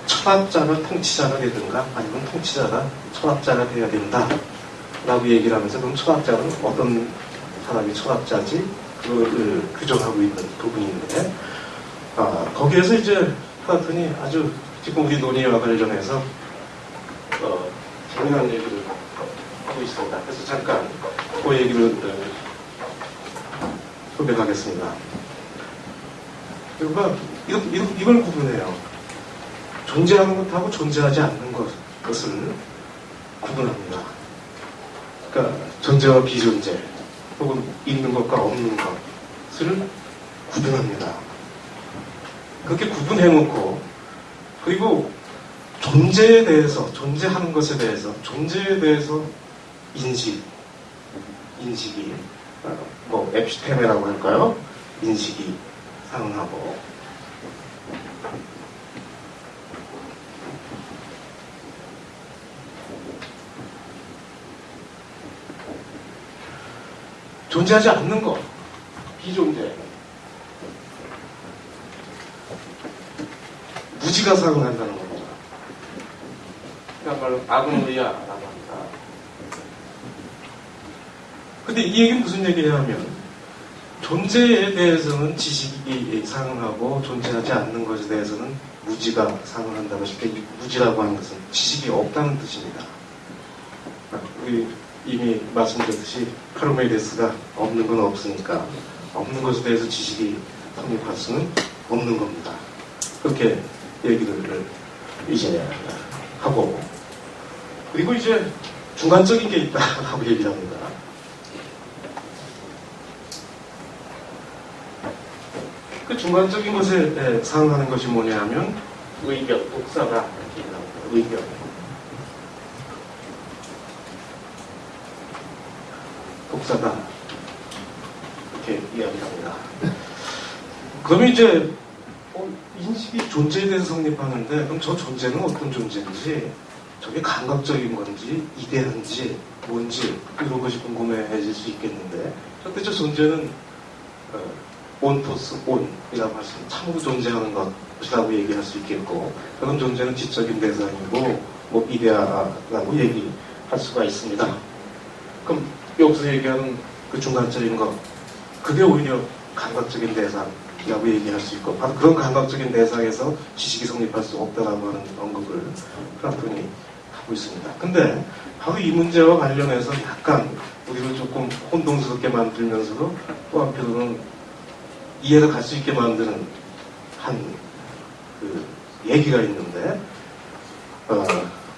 철학자는 통치자가 되든가 아니면 통치자가 철학자가 돼야 된다 라고 얘기를 하면서, 그럼 철학자는 어떤 사람이 철학자지? 그걸 규정하고 있는 부분인데, 거기에서 이제 플라톤이 아주 지금 우리 논의와 관련해서 재미난 얘기를 하고 있습니다. 그래서 잠깐 그 얘기를 소개하겠습니다. 그러니까 이걸 구분해요. 존재하는 것하고 존재하지 않는 것을 구분합니다. 그러니까 존재와 비존재, 혹은 있는 것과 없는 것을 구분합니다. 그렇게 구분해놓고, 그리고 존재에 대해서, 존재하는 것에 대해서, 존재에 대해서 인식이 뭐 에피스테메라고 할까요? 인식이 상응하고, 존재하지 않는 것, 비존재, 무지가 상응한다는 겁니다. 그야말로 아그노리아라고 합니다. 근데 이 얘기는 무슨 얘기냐면, 존재에 대해서는 지식이 상응하고 존재하지 않는 것에 대해서는 무지가 상응한다고 쉽게, 무지라고 하는 것은 지식이 없다는 뜻입니다. 우리 이미 말씀드렸듯이 파르메이데스가 없는 건 없으니까 없는 것에 대해서 지식이 성립할 수는 없는 겁니다. 그렇게 얘기를 이제 하고, 그리고 이제 중간적인 게 있다라고 얘기를 합니다. 그 중간적인 것에 상응하는 것이 뭐냐 하면 의견, 독사다 이렇게 얘기를 합니다. 의견. 독사다 이렇게 이야기를 합니다. 그러면 이제 인식이 존재에 대해서 성립하는데, 그럼 저 존재는 어떤 존재인지, 저게 감각적인 건지 이대한지 뭔지 이런 것이 궁금해질 수 있겠는데, 첫째 저 존재는 온토스 온이라고 할 수 있는 참으로 존재하는 것이라고 얘기할 수 있겠고, 그런 존재는 지적인 대상이고 뭐 이데아라고 얘기할 수가 있습니다. 그럼 여기서 얘기하는 그 중간적인 것, 그게 오히려 감각적인 대상이라고 얘기할 수 있고, 바로 그런 감각적인 대상에서 지식이 성립할 수 없다라고 하는 언급을 플라톤이 하고 있습니다. 근데 바로 이 문제와 관련해서 약간 우리를 조금 혼동스럽게 만들면서도 또 한편으로는 이해가 갈 수 있게 만드는 그 얘기가 있는데,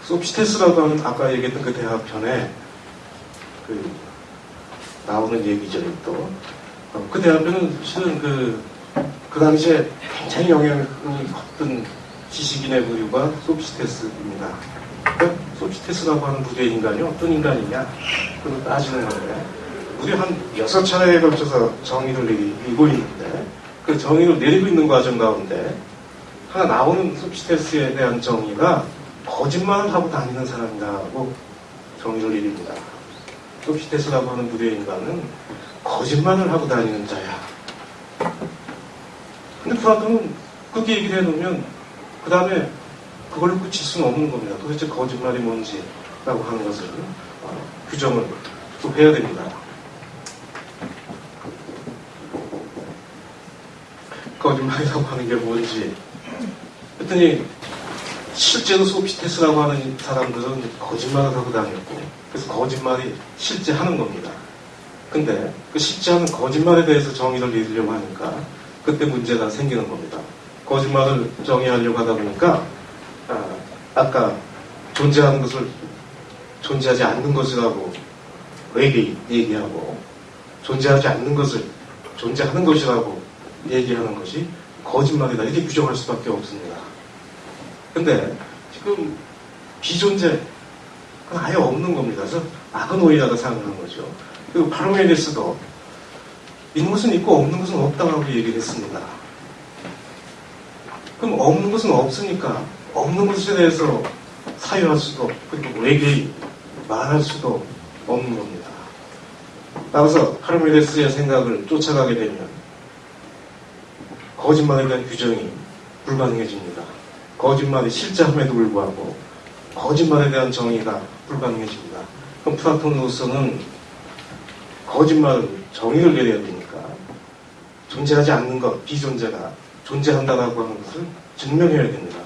소피스테스라고 하는 아까 얘기했던 그 대화편에 나오는 얘기죠. 또 그 대화편은 실은 그 당시에 굉장히 영향이 컸던 지식인의 부류가 소피스테스입니다. 그러니까 소피스테스라고 하는 부류의 인간이 어떤 인간이냐 그걸 따지는 건데, 우리 한 6차례에 걸쳐서 정의를 내리고 있는데, 그 정의를 내리고 있는 과정 가운데 하나 나오는 소피스테스에 대한 정의가 거짓말을 하고 다니는 사람이라고 정의를 내립니다. 소피스테스라고 하는 부류의 인간은 거짓말을 하고 다니는 자야. 근데 플라톤은 그렇게 얘기를 해놓으면 그 다음에 그걸로 끝일 수는 없는 겁니다. 도대체 거짓말이 뭔지라고 하는 것을 규정을 또 해야 됩니다. 거짓말이라고 하는 게 뭔지 했더니, 실제로 소피스테스라고 하는 사람들은 거짓말을 하고 다녔고, 그래서 거짓말이 실제 하는 겁니다. 근데 그 실제 하는 거짓말에 대해서 정의를 내리려고 하니까 그때 문제가 생기는 겁니다. 거짓말을 정의하려고 하다 보니까 아까 존재하는 것을 존재하지 않는 것이라고 얘기하고, 존재하지 않는 것을 존재하는 것이라고 얘기하는 것이 거짓말이다 이렇게 규정할 수밖에 없습니다. 근데 지금 비존재 그건 아예 없는 겁니다. 그래서 아그노이아가 상응한 거죠. 그리고 파르메데스도 있는 것은 있고 없는 것은 없다라고 얘기를 했습니다. 그럼 없는 것은 없으니까 없는 것에 대해서 사유할 수도, 그리고 외계인 말할 수도 없는 겁니다. 따라서 파르메데스의 생각을 쫓아가게 되면 거짓말에 대한 규정이 불가능해집니다. 거짓말이 실제함에도 불구하고 거짓말에 대한 정의가 불가능해집니다. 그럼 플라톤으로서는 거짓말 정의를 내려야 되니까 존재하지 않는 것, 비존재가 존재한다라고 하는 것을 증명해야 됩니다.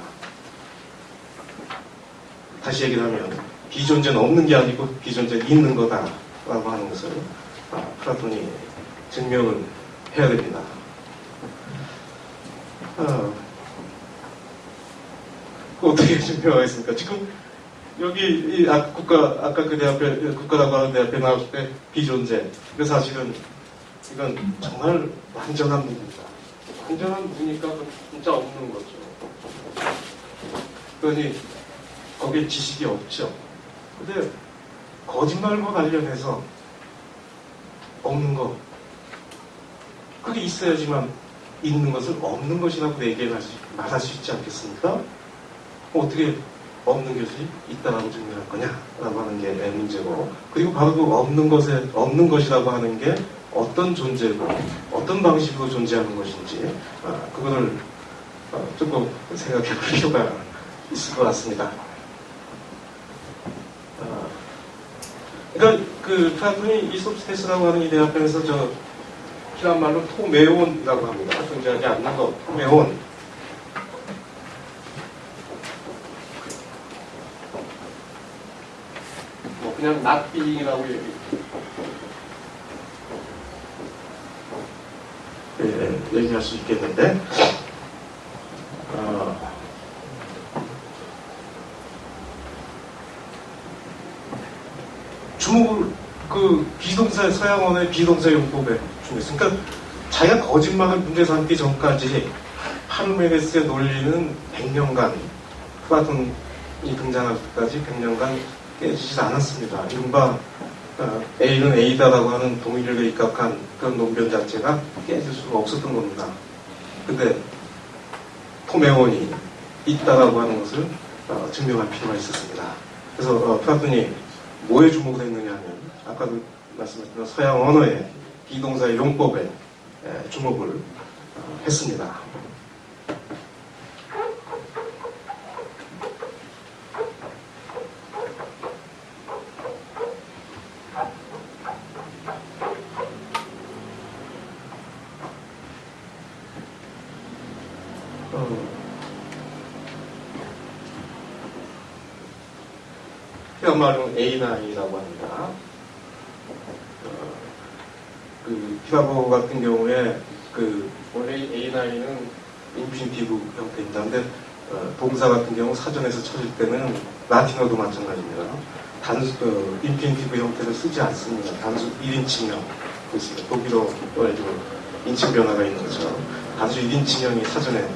다시 얘기를 하면 비존재는 없는 게 아니고 비존재는 있는 거다라고 하는 것을 플라톤이 증명을 해야 됩니다. 어떻게 증명하겠습니까? 지금 여기 아까 그 대학교 국가라고 하는 대학교 나왔을 때 비존재, 그 사실은 이건 정말 완전한 무입니다. 완전한 무니까 진짜 없는 거죠. 그러니 거기에 지식이 없죠. 근데 거짓말과 관련해서 없는 거, 그게 있어야지만 있는 것을 없는 것이라고 말할 수 있지 않겠습니까? 어떻게 없는 것이 있다라고 증명할 거냐라고 하는 게 문제고, 그리고 바로 그 없는 것이라고 하는 게 어떤 존재고 어떤 방식으로 존재하는 것인지 그거를 조금 생각해 볼 필요가 있을 것 같습니다. 그러니까 그 플라톤이 이 소피스테스라고 하는 이 대화편에서 저 히란 말로 토메온이라고 합니다. 존재하지 않는 것, 토메온. 뭐 그냥 not being이라고 얘기할 수 있겠는데, 주목을 그 비동사 서양언어의 비동사 용법에 중요했어요. 그러니까 자기가 거짓말을 문제 삼기 전까지 파르메데스의 논리는 100년간 플라톤이 등장할 때까지 100년간 깨지지 않았습니다. 이른바 A는 A다라고 하는 동일에 입각한 그런 논변 자체가 깨질 수가 없었던 겁니다. 근데 토메온이 있다라고 하는 것을 증명할 필요가 있었습니다. 그래서 플라톤이 뭐에 주목을 했느냐 하면 아까도 말씀드렸던 서양 언어의 비동사의 용법에 주목을 했습니다. 그야말로 A9이라고 합니다. 그 피라보 같은 경우에 원래 A9은 인피니티브 형태입니다. 근데 동사 같은 경우 사전에서 쳐질 때는 라틴어도 마찬가지입니다. 인피니티브 형태를 쓰지 않습니다. 단수 1인칭형. 독일어에도 인칭 변화가 있는 것처럼 단수 1인칭형이 사전에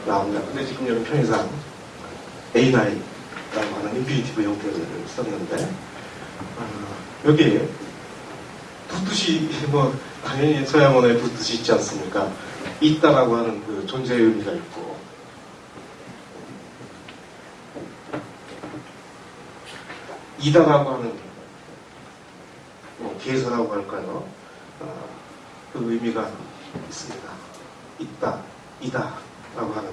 나옵니다. 근데 지금 여기 편의상 A9라고 하는 인피니티브 형태를 썼는데 여기에 두 뜻이 당연히 서양 언어에 두 뜻이 있지 않습니까? 있다라고 하는 그 존재의 의미가 있고 이다라고 하는 계서라고 할까요? 그 의미가 있습니다. 있다, 이다라고 하는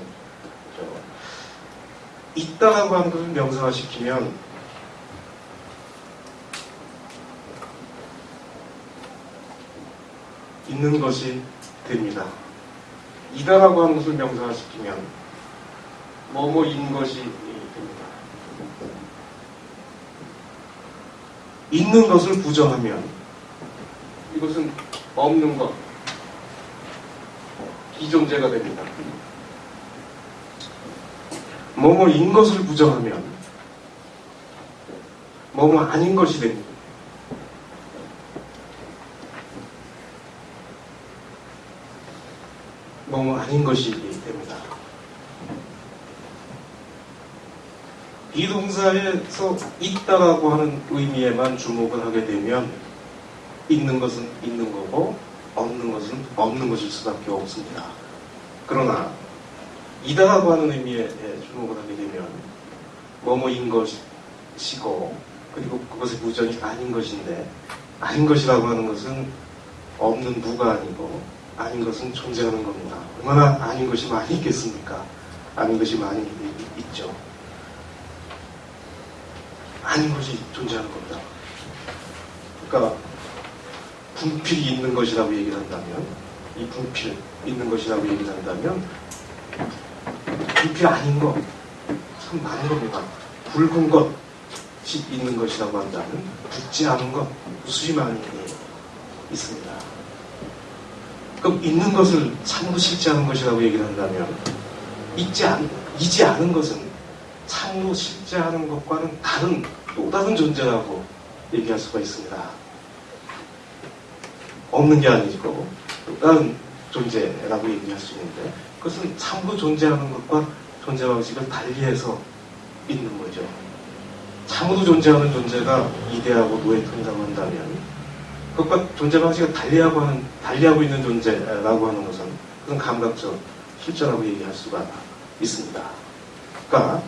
있다라고 하는 것을 명사화시키면 있는 것이 됩니다. 이다라고 하는 것을 명사화시키면 뭐뭐인 것이 됩니다. 있는 것을 부정하면 이것은 없는 것, 비존재가 됩니다. 뭐뭐인 것을 부정하면 뭐뭐 아닌 것이 됩니다. 뭐뭐 아닌 것이 됩니다. 비동사에서 있다라고 하는 의미에만 주목을 하게 되면 있는 것은 있는 거고 없는 것은 없는 것일 수밖에 없습니다. 그러나 이다라고 하는 의미에 주목을 하게 되면 뭐뭐인 것이고 그리고 그것의 부정이 아닌 것인데 아닌 것이라고 하는 것은 없는 무가 아니고 아닌 것은 존재하는 겁니다. 얼마나 아닌 것이 많이 있겠습니까? 아닌 것이 많이 있죠. 아닌 것이 존재하는 겁니다. 그러니까 분필이 있는 것이라고 얘기를 한다면 이 분필 있는 것이라고 얘기를 한다면 분필 아닌 것 참 많은 겁니다. 붉은 것이 있는 것이라고 한다면 붉지 않은 것 무수히 많이 있습니다. 그럼 있는 것을 참으로 실지 않은 것이라고 얘기를 한다면 이지 않은 것은 참으로 실지 않은 것과는 다른 또 다른 존재라고 얘기할 수가 있습니다. 없는 게 아니고 또 다른 존재라고 얘기할 수 있는데 그것은 참으로 존재하는 것과 존재 방식을 달리해서 있는 거죠. 참으로 존재하는 존재가 이데아고 노에톤이라고 한다면 그것과 존재 방식을 달리하고 있는 존재라고 하는 것은 그건 감각적 실제라고 얘기할 수가 있습니다. 그러니까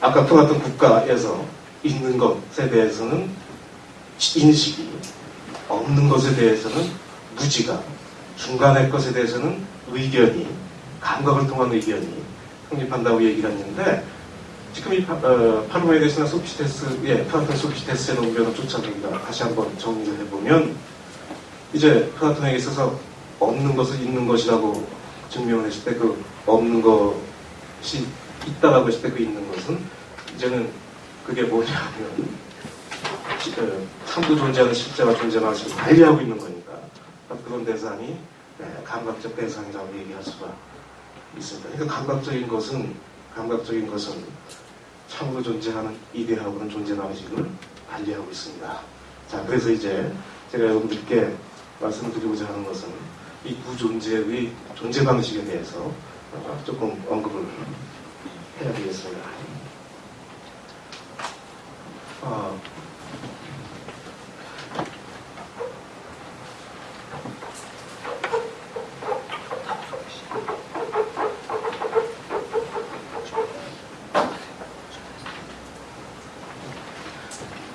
아까 플라톤 국가에서 있는 것에 대해서는 인식이, 없는 것에 대해서는 무지가, 중간의 것에 대해서는 의견이, 감각을 통한 의견이 성립한다고 얘기를 했는데 지금 이 파르메데스나 소피스테스의 플라톤 소피스테스의 논변을 쫓아보기가 다시 한번 정리를 해보면 이제 플라톤에게 있어서 없는 것을 있는 것이라고 증명을 했을 때 그 없는 것이 있다라고 했을 때 그 있는 것은 이제는 그게 뭐냐면 참도 존재하는 실제와 존재 방식을 달리하고 있는 거니까 그런 대상이 감각적 대상이라고 얘기할 수가 있습니다. 그러니까 감각적인 것은 참으로 존재하는 이데하고는 존재 방식을 달리하고 있습니다. 자, 그래서 이제 제가 여러분들께 말씀드리고자 하는 것은 이 구존재의 존재 방식에 대해서 조금 언급을 해야 되겠습니다.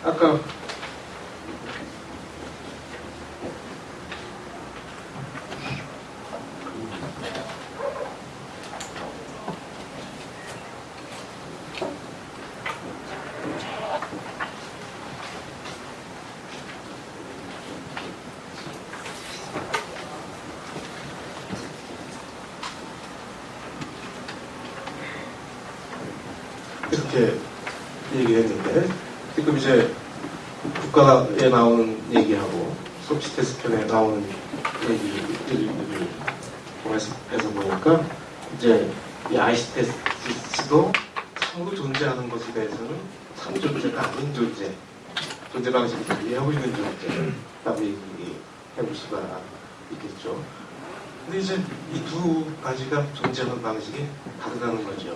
아까 이렇게 얘기했는데 지금 이제 국가에 나오는 얘기하고 소프트테스 편에 나오는 얘기를 해서 보니까 이제 이 아이스테시스도 참으로 존재하는 것에 대해서는 참 존재가 아닌 존재, 존재 방식을 달리하고 있는 존재라고 얘기해볼 수가 있겠죠. 근데 이제 이 두 가지가 존재하는 방식이 다르다는 거죠.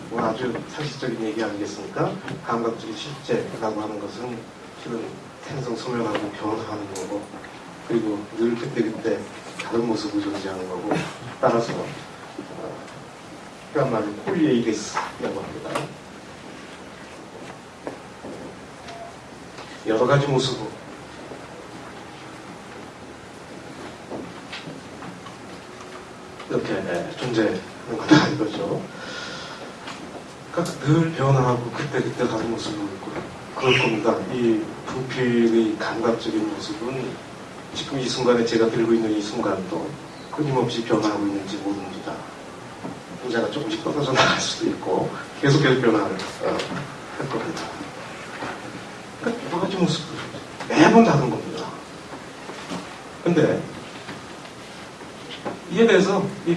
뭐 아주 상식적인 얘기 아니겠습니까? 감각적인 실제라고 하는 것은 실은 생성 소멸하고 변화하는 거고, 그리고 늘 그때그때 다른 모습으로 존재하는 거고, 따라서 그야말로 폴리에이데스라고 합니다. 여러 가지 모습으로 이렇게 존재하는 거다 이거죠. 그러니까 늘 변화하고 그때그때 다른 모습을 보이고 그럴 겁니다. 이 분필의 감각적인 모습은 지금 이 순간에 제가 들고 있는 이 순간도 끊임없이 변화하고 있는지 모릅니다. 분자가 조금씩 떨어져 나갈 수도 있고 계속해서 변화를 할 겁니다. 그러니까 여러 가지 모습을 매번 다른 겁니다. 근데 이에 대해서 이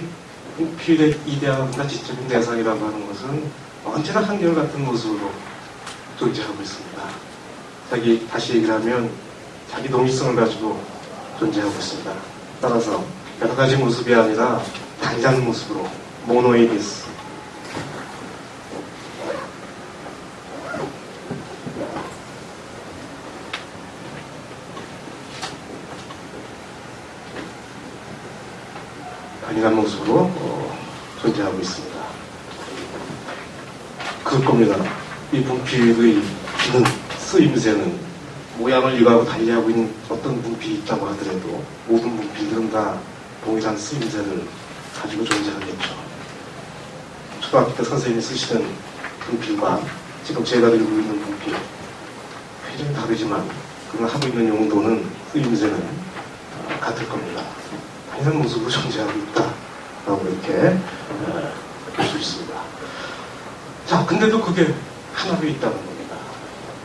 분필의 이데아나 지적인 대상이라고 하는 것은 언제나 한결같은 모습으로 존재하고 있습니다. 다시 얘기를 하면 자기 독립성을 가지고 존재하고 있습니다. 따라서 여러 가지 모습이 아니라 단일한 모습으로 모노이디스, 단일한 모습으로 존재하고 있습니다. 그럴 겁니다. 이 분필의 기능, 쓰임새는 모양을 이거하고 달리하고 있는 어떤 분필이 있다고 하더라도 모든 분필들은 다 동일한 쓰임새를 가지고 존재하겠죠. 초등학교 때 선생님이 쓰시는 분필과 지금 제가 들고 있는 분필 굉장히 다르지만 그건 하고 있는 용도는 쓰임새는 같을 겁니다. 다양한 모습으로 존재하고 있다라고 이렇게 볼 수 있습니다. 자, 근데도 그게 하나로 있다는 겁니다.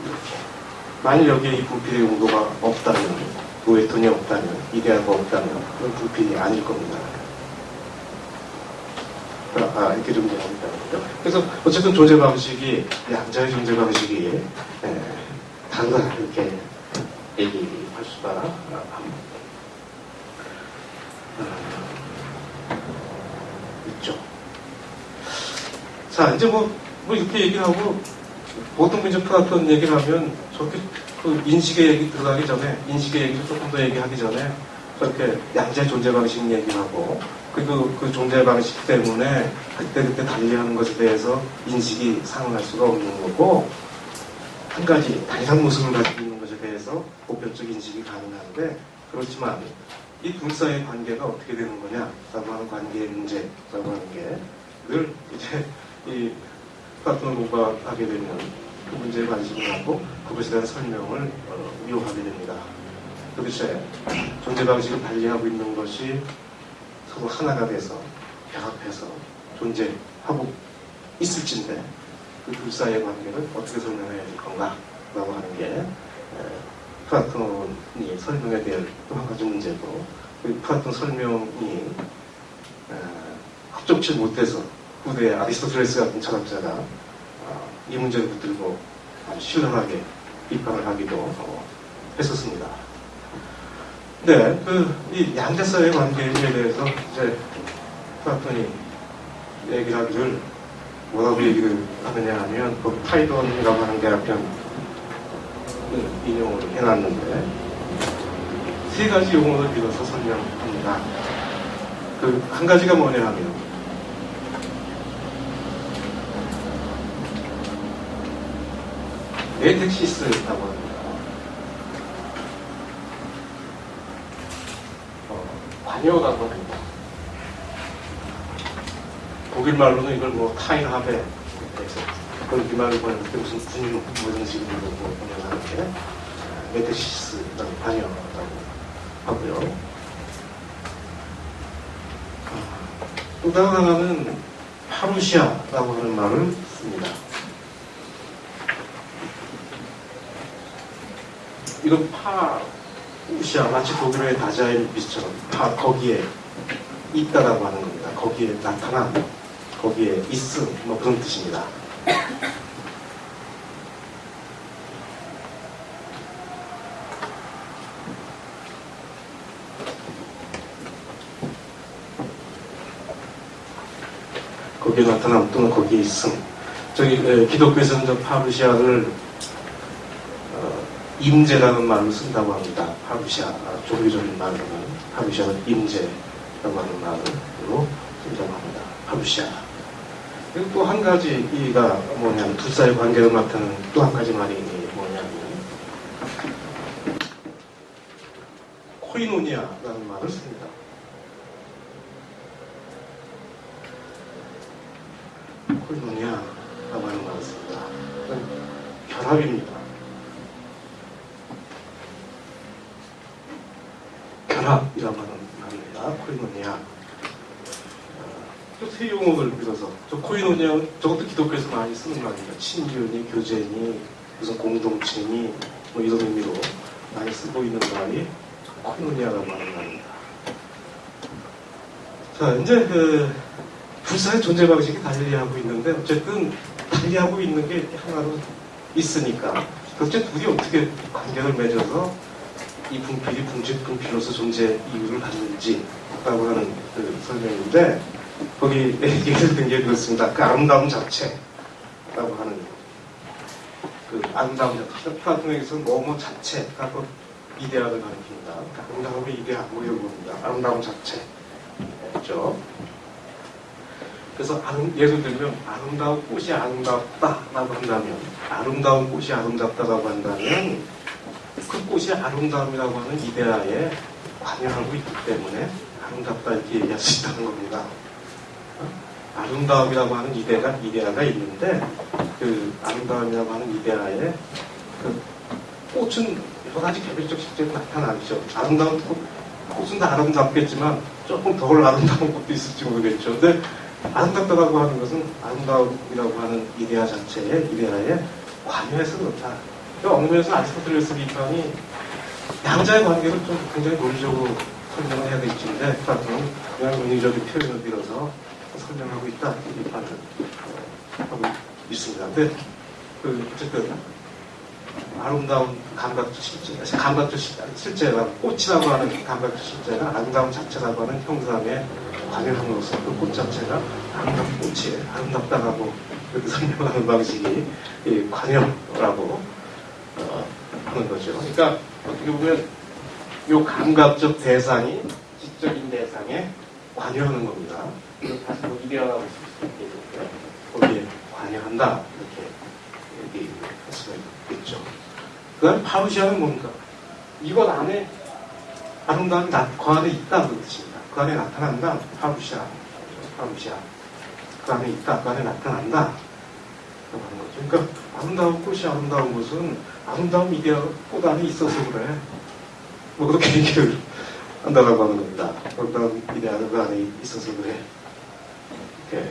이렇게. 만일 여기에 이 분필의 용도가 없다면, 노예톤이 없다면, 이데아가 없다면, 그건 분필이 아닐 겁니다. 이렇게 존재합니다. 그래서 어쨌든 존재 방식이, 양자의 존재 방식이 다르다, 이렇게 얘기할 수가 있죠. 자, 이제 뭐 이렇게 얘기를 하고, 보통 이제 플라톤 얘기를 하면, 저렇게 그 인식의 얘기 들어가기 전에, 인식의 얘기를 조금 더 얘기하기 전에, 저렇게 양자의 존재 방식 얘기하고, 그리고 그 존재 방식 때문에 그때그때 달리하는 것에 대해서 인식이 상응할 수가 없는 거고, 한 가지 다양한 모습을 가지고 있는 것에 대해서 보편적 인식이 가능한데, 그렇지만 이 둘 사이의 관계가 어떻게 되는 거냐라고 하는 관계의 문제라고 하는 게 늘 이제 이 플라톤을 공부하게 되면 그 문제에 관심을 갖고 그것에 대한 설명을 요하게 됩니다. 도대체 존재 방식을 달리하고 있는 것이 서로 하나가 돼서 결합해서 존재하고 있을진데 그 둘 사이의 관계를 어떻게 설명해야 될 건가라고 하는 게 플라톤이 설명해야 될 또 한 가지 문제고, 그 플라톤 설명이 합족치 못해서 후대에 아리스토텔레스 같은 철학자가 이 문제를 붙들고 아주 신랄하게 비판을 하기도 했었습니다. 네, 이 양자사의 관계에 대해서 이제 플라톤이 얘기를 하기를 뭐라고 얘기를 하느냐 하면 그 파이돈이라고 하는 대학편 인용을 해놨는데 세 가지 용어를 빌어서 설명합니다. 한 가지가 뭐냐 하면 메텍시스라고 합니다. 관여라고 합니다. 독일 말로는 이걸 뭐 타인하베 그걸 이 말을 보냈을 때 무슨 군인 뭐 이런 식으로 번역하는데 메텍시스라고 관여라고 하고요. 또 다른 하나는 파루시아라고 하는 말을 씁니다. 이건 파루시아, 마치 독일어의 다자인 비스처럼 거기에 있다라고 하는 겁니다. 거기에 나타난, 거기에 있음, 뭐 그런 뜻입니다. 거기에 나타남 또는 거기에 있음. 기독교에서는 저 파루시아를 임재라는 말로 쓴다고 합니다. 파루시아, 종교적인 말로는 파루시아는 임재라고 하는 말로 쓴다고 합니다. 파루시아. 그리고 또 한 가지가 뭐냐면 두 사이의 관계를 나타내는 또 한 가지 말이 뭐냐면 코이노니아라는 말을 씁니다. 코이노니아라고 하는 말을 씁니다. 결합입니다. 결합이라고 하는 말입니다. 코이노니아. 세 용어를 빌어서 저 코이노니아 저것도 기독교에서 많이 쓰는 말입니다. 친교니, 교제니, 무슨 공동체니 뭐 이런 의미로 많이 쓰고 있는 말이 코이노니아라고 하는 말입니다. 자, 이제 불사의 존재 방식이 달리하고 있는데 어쨌든 달리하고 있는 게 하나로 있으니까 도대체 둘이 어떻게 관계를 맺어서 이 분필이 분필로서 존재 이유를 갖는지라고 하는 설명인데 거기 얘기를 든 게 그렇습니다. 그 아름다움 자체라고 하는 그 아름다움 자체. 플라톤에게서는 뭐뭐 자체가 그 이데아를 가리킵니다. 아름다움의 이데아 뭐 이런 겁니다. 아름다움 자체. 그렇죠? 그래서 예를 들면 아름다운 꽃이 아름답다라고 한다면 아름다운 꽃이 아름답다라고 한다면 그 꽃이 아름다움이라고 하는 이데아에 관여하고 있기 때문에 아름답다 이렇게 얘기할 수 있다는 겁니다. 아름다움이라고 하는 이데아가 있는데 그 아름다움이라고 하는 이데아에 그 꽃은 여러 가지 개별적 실제로 나타나죠. 아름다운 꽃은 다 아름답겠지만 조금 덜 아름다운 꽃도 있을지 모르겠죠. 근데 아름답다라고 하는 것은 아름다움이라고 하는 이데아 자체에 이데아에 관여해서 그렇다. 엉뚱해서 아리스토텔레스 비판이 양자의 관계를 좀 굉장히 논리적으로 설명을 해야 되겠는데 플라톤은 그냥 논리적인 표현을 빌어서 설명하고 있다 이 비판을 하고 있습니다. 근데 어쨌든 아름다운 감각적 실제가 꽃이라고 하는 감각적 실제가 아름다움 자체라고 하는 형상에 관여함으로써 그 꽃 자체가 아름다운 꽃이 아름답다라고 그렇게 설명하는 방식이 관여라고 하는 거죠. 그러니까 어떻게 보면 이 감각적 대상이 지적인 대상에 관여하는 겁니다. 다시 뭐 이데아라고 쓸 수 있겠죠. 거기에 관여한다 이렇게 얘기할 수가 있겠죠. 그다음 파루시아는 뭡니까? 이것 안에 아름다움이 그 안에 있다 그 뜻입니다. 그 안에 나타난다. 파루시아. 그 안에 있다. 그 안에 나타난다. 라고 하는 거죠. 그러니까 아름다운 꽃이 아름다운 것은 아름다운 이데아가 꽃 안에 있어서 그래. 뭐 그렇게 얘기를 한다라고 하는 겁니다. 아름다운 이데아가 그 안에 있어서 그래. 이렇게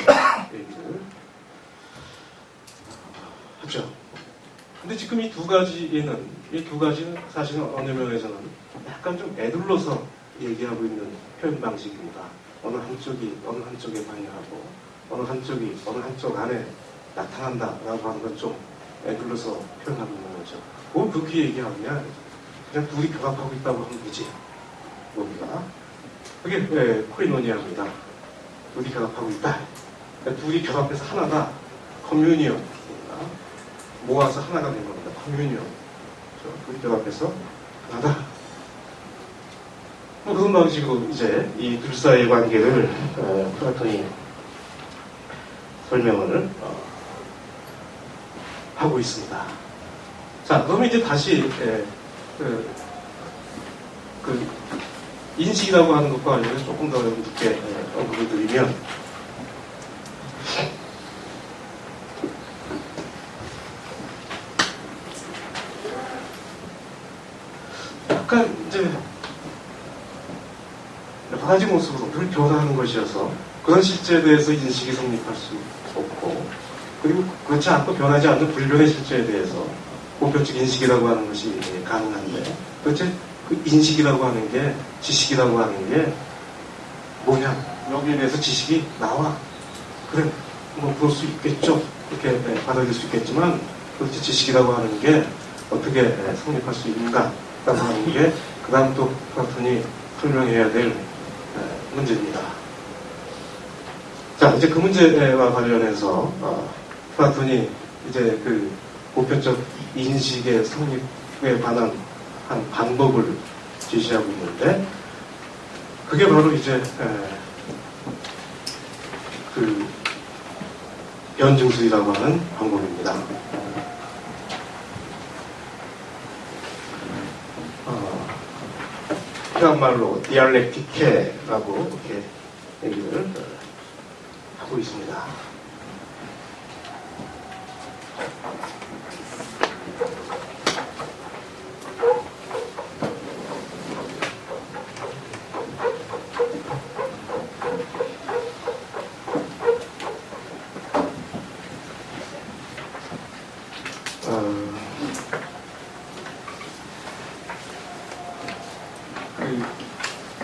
얘기를 하죠. 근데 지금 이 두 가지는 사실은 어느 면에서는 약간 좀 애둘러서 얘기하고 있는 표현 방식입니다. 어느 한쪽에 관여하고 어느 한쪽 안에 나타난다라고 하는 건 좀 애둘러서 표현하고 있는 거죠. 뭐 그렇게 얘기하느냐? 그냥 둘이 결합하고 있다고 하면 되지. 우리가 그게 코이노니아입니다. 둘이 결합하고 있다. 그러니까 둘이 결합해서 하나가 커뮤니언입니다. 모아서 하나가 된 겁니다. 커뮤니언. 둘이 결합해서 하나다. 그런 방식으로 이제 이 둘 사이의 관계를 플라톤이 설명을 하고 있습니다. 자, 그러면 이제 다시 그 인식이라고 하는 것과 관련해서 조금 더 여기 깊게 언급을 드리면, 약간 이제 여러 가지 모습으로 늘 변화하는 것이어서 그런 실제에 대해서 인식이 성립할 수 없고, 그리고 그렇지 않고 변하지 않는 불변의 실제에 대해서 보편적 인식이라고 하는 것이 가능한데, 도대체 그 인식이라고 하는 게, 지식이라고 하는 게 뭐냐? 여기에 대해서 지식이 나와. 그래, 뭐 볼 수 있겠죠. 그렇게 받아들일 수 있겠지만, 도대체 지식이라고 하는 게 어떻게 성립할 수 있는가? 라고 하는 게 그 다음 또 플라톤이 설명해야 될 문제입니다. 자, 이제 그 문제와 관련해서 플라톤이 이제 그 보편적 인식의 성립에 관한 한 방법을 제시하고 있는데, 그게 바로 이제 그 변증술이라고 하는 방법입니다. 필요한 말로 디알렉티케라고 이렇게 얘기를 하고 있습니다.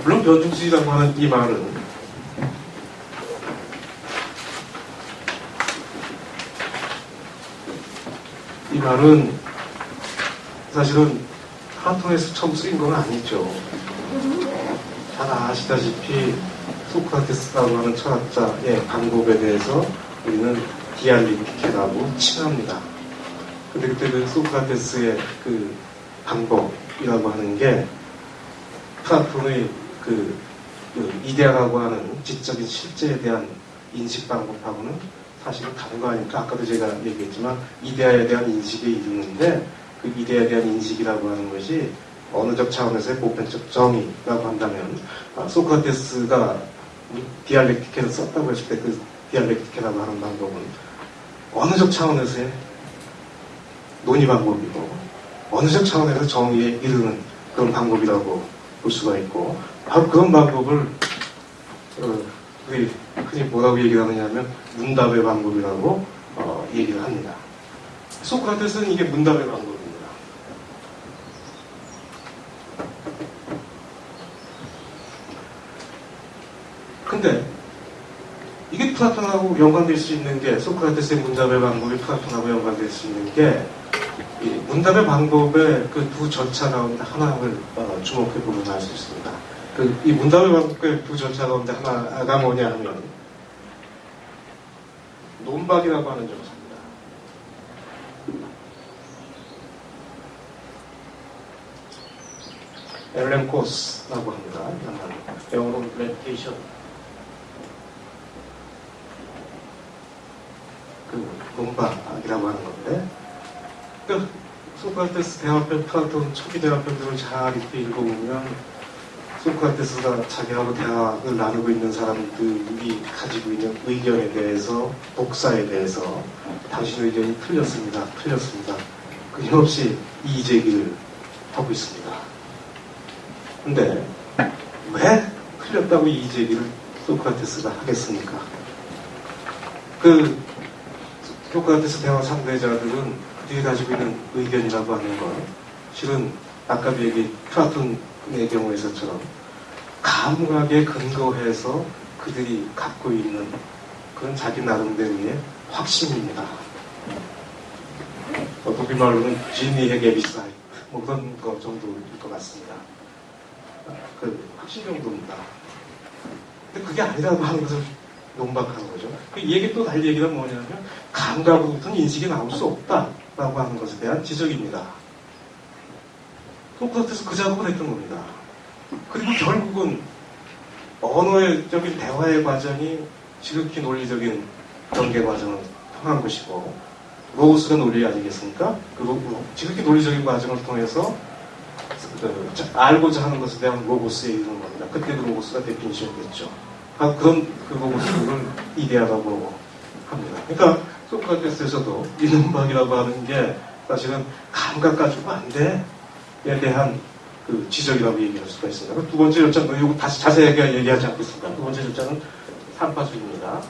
물론 변증술이라고 하는 이 말은 사실은 플라톤에서 처음 쓰인 건 아니죠. 잘 아시다시피 소크라테스라고 하는 철학자의 방법에 대해서 우리는 디알렉티케라고 칭합니다. 근데 그때 그 소크라테스의 그 방법이라고 하는 게 플라톤의 그 이데아라고 하는 지적인 실제에 대한 인식 방법하고는 사실은 다른 거 아닙니까? 아까도 제가 얘기했지만 이데아에 대한 인식이 이루는데, 그 이데아에 대한 인식이라고 하는 것이 어느적 차원에서의 보편적 정의라고 한다면, 소크라테스가 디알렉티케를 썼다고 했을 때 그 디알렉티케라고 하는 방법은 어느적 차원에서의 논의 방법이고, 어느적 차원에서 정의에 이르는 그런 방법이라고 볼 수가 있고, 바로 그런 방법을 흔히 뭐라고 얘기를 하느냐면 문답의 방법이라고 얘기를 합니다. 소크라테스는 이게 문답의 방법입니다. 근데 이게 플라톤하고 연관될 수 있는 게, 소크라테스의 문답의 방법이 플라톤하고 연관될 수 있는 게, 이 문답의 방법의 그 두 절차 가운데 하나를 주목해 보면 알 수 있습니다. 이 문답의 방법의 두 절차 가운데 하나가 뭐냐 하면 논박이라고 하는 절차입니다. 엘렘코스라고 합니다. 영어로 레피테이션. 그 논박이라고 하는 건데, 소크라테스 대화편, 플라톤 초기 대화편들을 잘 이렇게 읽어보면 소크라테스가 자기하고 대화를 나누고 있는 사람들이 가지고 있는 의견에 대해서, 독사에 대해서 당신 의견이 틀렸습니다. 끊임없이 이의제기를 하고 있습니다. 근데 왜 틀렸다고 이의제기를 소크라테스가 하겠습니까? 그 소크라테스 대화 상대자들은 그들이 가지고 있는 의견이라고 하는 건 실은 아까 얘기 플라톤의 경우에서처럼 감각에 근거해서 그들이 갖고 있는 그런 자기 나름대로의 확신입니다. 독일 말로는 지니에게 비사이, 뭐 그런 거 정도일 것 같습니다. 그 확신 정도입니다. 근데 그게 아니라고 하는 것을 논박하는 거죠. 이 얘기 또 달리 얘기가 뭐냐면 감각으로부터는 인식이 나올 수 없다라고 하는 것에 대한 지적입니다. 소크라테스 그 작업을 했던 겁니다. 그리고 결국은 언어적인 대화의 과정이 지극히 논리적인 전개 과정을 통한 것이고 로고스가 논리 아니겠습니까? 그 지극히 논리적인 과정을 통해서 알고자 하는 것에 대한 로고스에 이르는 겁니다. 그때 그 로고스가 데피니션이겠죠. 그런 그 로고스를 이데아라고 합니다. 그러니까 소크라테스에서도 이 논박이라고 하는 게 사실은 감각 가지고 안 돼에 대한 그 지적이라고 얘기할 수가 있습니다. 두 번째 절차는 이거 다시 자세하게 얘기하지 않겠습니다. 두 번째 절차는 삼파술입니다.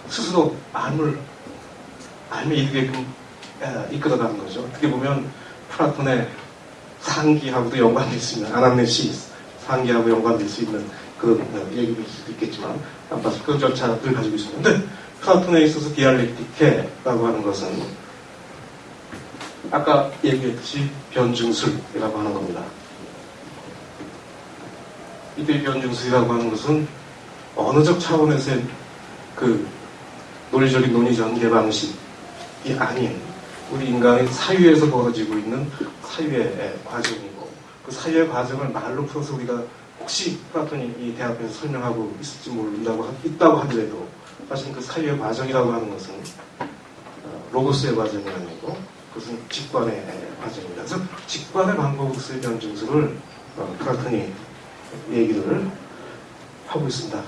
스스로 암에 이르게끔 이끌어가는 거죠. 어떻게 보면 플라톤의 상기하고도 연관될 수 있는 아남네시스, 상기하고 연관될 수 있는 그런 얘기일 수도 있겠지만 삼파술 그 절차를 가지고 있습니다. 근데 플라톤에 있어서 디알렉티케라고 하는 것은 아까 얘기했듯이 변증술이라고 하는 겁니다. 이때 변증술이라고 하는 것은 언어적 차원에서의 그 논리적인 논의 전개 방식이 아닌 우리 인간의 사유에서 벌어지고 있는 사유의 과정이고 그 사유의 과정을 말로 풀어서 우리가 혹시 플라톤이 이 대학에서 설명하고 있을지 있다고 하더라도 사실 그 사유의 과정이라고 하는 것은 로고스의 과정이 아니고 그것은 직관의 과정입니다. 그래서 직관의 방법으로서의 변증술을 플라톤이 얘기를 하고 있습니다.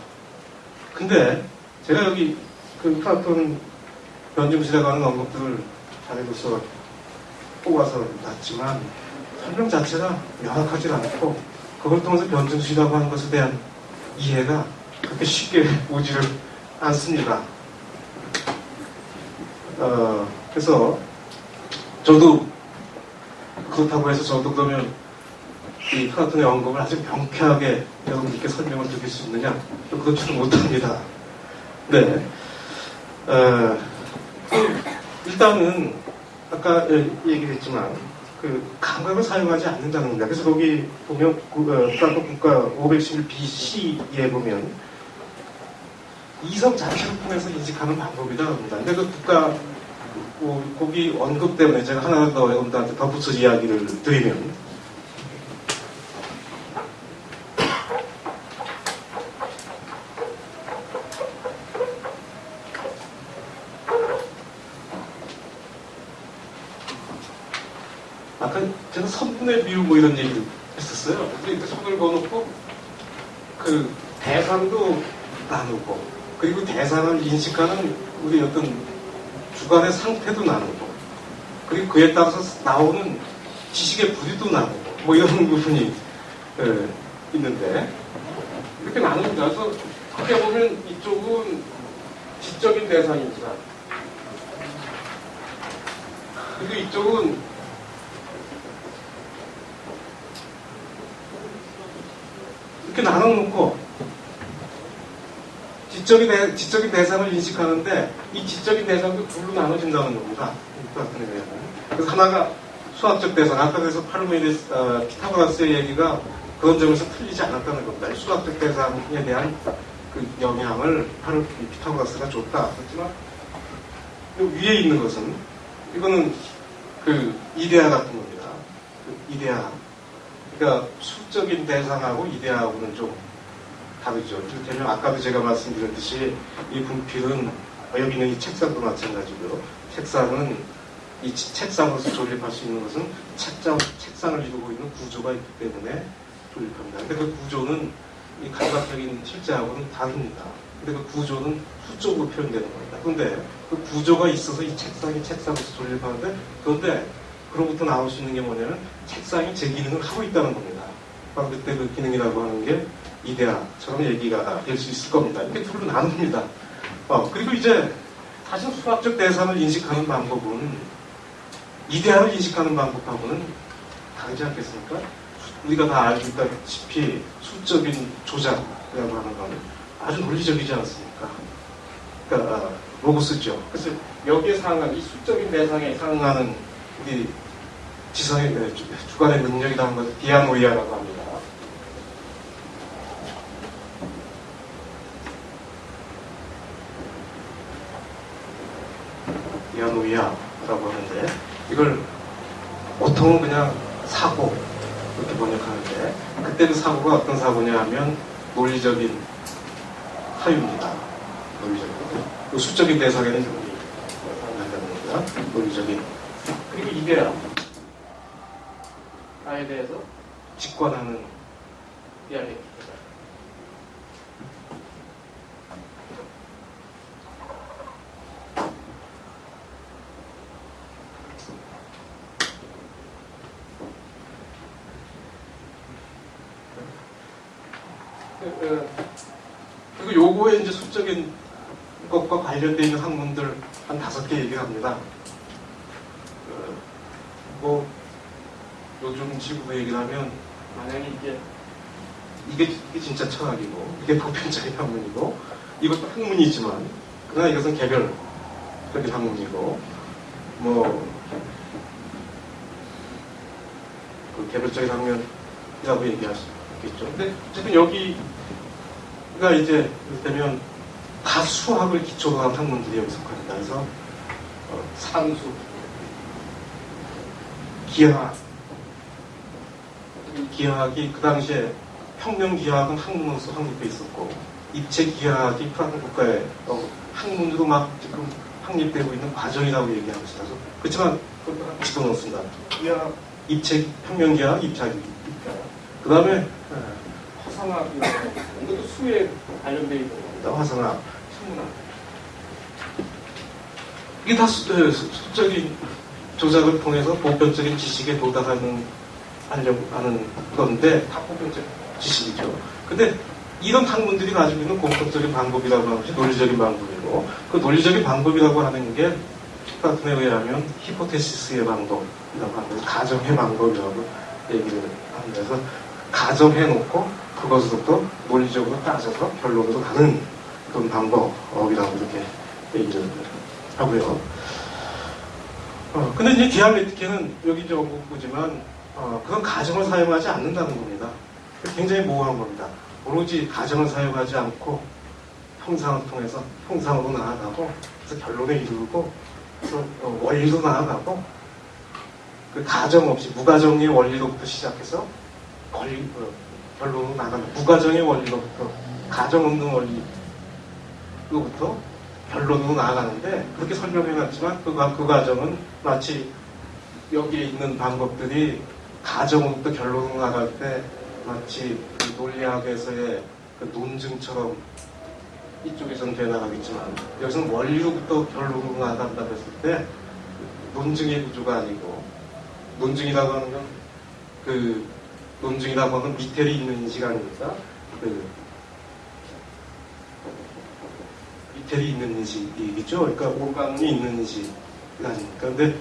근데 제가 여기 그 플라톤 변증술이라고 하는 언급들을 자료로서 뽑아서 놨지만 설명 자체가 명확하지 않고 그걸 통해서 변증술이라고 하는 것에 대한 이해가 그렇게 쉽게 오지를 않습니다. 그래서 저도 그렇다고 해서 저도 그러면 이 플라톤의 언급을 아주 명쾌하게 여러분들께 설명을 드릴 수 있느냐? 그렇지는 못합니다. 네. 일단은 아까 얘기했지만 그 감각을 사용하지 않는다는 겁니다. 그래서 거기 보면 플라톤 국가 511BC에 보면 이성 자체를 통해서 인식하는 방법이다 합니다. 근데 그 국가 거기 언급 때문에 제가 하나 더 여러분들한테 덧붙여 이야기를 드리면 아까 제가 선분의 비율 뭐 이런 얘기를 했었어요. 근데 선분을 그어놓고 그 대상도 나누고 그리고 대상을 인식하는 우리 어떤 주관의 상태도 나누고 그리고 그에 따라서 나오는 지식의 부류도 나누고 뭐 이런 부분이 있는데 이렇게 나눕니다. 그래서 크게 보면 이쪽은 지적인 대상입니다. 그리고 이쪽은 이렇게 나눠놓고 지적인 대상을 인식하는데 이 지적인 대상도 둘로 나눠진다는 겁니다. 그래서 하나가 수학적 대상, 아까 그래서 파르메이데스, 피타고라스의 얘기가 그런 점에서 틀리지 않았다는 겁니다. 수학적 대상에 대한 그 영향을 피타고라스가 줬다. 그렇지만 위에 있는 것은 이거는 그 이데아 같은 겁니다. 그 이데아. 그러니까 수적인 대상하고 이데아하고는 좀 다르죠. 이를테면 아까도 제가 말씀드렸듯이 이 분필은 여기 있는 이 책상도 마찬가지고요. 책상은 이 책상으로서 조립할 수 있는 것은 책상을 이루고 있는 구조가 있기 때문에 조립합니다. 근데 그 구조는 이 감각적인 실제하고는 다릅니다. 근데 그 구조는 수적으로 표현되는 겁니다. 그런데 그 구조가 있어서 이 책상이 책상으로서 조립하는데 그런데 그로부터 나올 수 있는 게 뭐냐면 책상이 제 기능을 하고 있다는 겁니다. 바로 그때 그 기능이라고 하는 게 이데아처럼 얘기가 될 수 있을 겁니다. 이렇게 둘로 나눕니다. 그리고 이제 사실 수학적 대상을 인식하는 방법은 이데아를 인식하는 방법하고는 다르지 않겠습니까? 우리가 다 알고 있다시피 수적인 조작이라고 하는 건 아주 논리적이지 않습니까? 그러니까 로고스죠. 그래서 여기에 상응하는 이 수적인 대상에 상응하는 우리 지성의 주관의 능력이라는 것을 디아노이아라고 합니다. 디아노이아라고 하는데 이걸 보통은 그냥 사고 이렇게 번역하는데 그때 그 사고가 어떤 사고냐 하면 논리적인 사유입니다. 논리적인 그 수적인 대상에는 논리한다는 겁니다. 논리적인 그리고 이게야 나에 대해서 직관하는 디알렉틱이다. 그리고 요거에 이제 수적인 것과 관련되어 있는 학문들 한 5개 얘기를 합니다. 뭐 요즘 지구 얘기를 하면 만약에 이게 진짜 철학이고 이게 보편적인 학문이고 이것도 학문이지만 그러나 이것은 개별적인 학문이고 뭐 그 개별적인 학문이라고 얘기할 수 있겠죠. 근데 어쨌든 여기가 이제 이를테면 다 수학을 기초로 한 학문들이 여기 속합니다. 그래서 산수, 기하학, 기하학이 그 당시에 혁명기하학은 학문으로서 확립돼 있었고 입체기하학이 프랑스 국가의 학문으로 막 지금 확립되고 있는 과정이라고 얘기하고 있어요. 그렇지만 집어넣습니다. 기하학, 혁명기하학, 입체기하학. 그 다음에 화성학이라고 이것도 수에 관련되어 있는 겁니다. 화성학, 천문학. 이게 다 수적인 조작을 통해서 보편적인 지식에 하려고 하는 건데 다 보편적 지식이죠. 근데 이런 학문들이 가지고 있는 공통적인 방법이라고 하는 것이 논리적인 방법이고 그 논리적인 방법이라고 하는 게 플라톤에 의하면 히포테시스의 방법이라고 하는 거죠. 가정의 방법이라고 얘기를 하는 데서 가정해놓고 그것으로부터 논리적으로 따져서 결론으로 가는 그런 방법이라고 이렇게 얘기를 하고요. 근데 이제 디알렉틱에는 여기 이제 언급보지만 그런 가정을 사용하지 않는다는 겁니다. 굉장히 모호한 겁니다. 오로지 가정을 사용하지 않고 형상을 통해서 형상으로 나아가고 그래서 결론에 이르고 그래서 원리로 나아가고 그 가정 없이 무가정의 원리로부터 시작해서 결론으로 나가는 무가정의 원리로부터 가정 없는 원리로부터 결론으로 나아가는데 그렇게 설명해놨지만 그 과정은 마치 여기에 있는 방법들이 가정으로부터 결론으로 나갈 때 마치 그 논리학에서의 그 논증처럼 이쪽에서는 되나가겠지만 여기서는 원리로부터 결론으로 나간다고 했을 때 논증의 구조가 아니고 논증이라고 하는 건 그 논증이라고 하는 미텔이 있는 인식 아닙니까? 그 미텔이 있는 인식이죠. 그러니까 오감이 있는 인식 아닙니까? 근데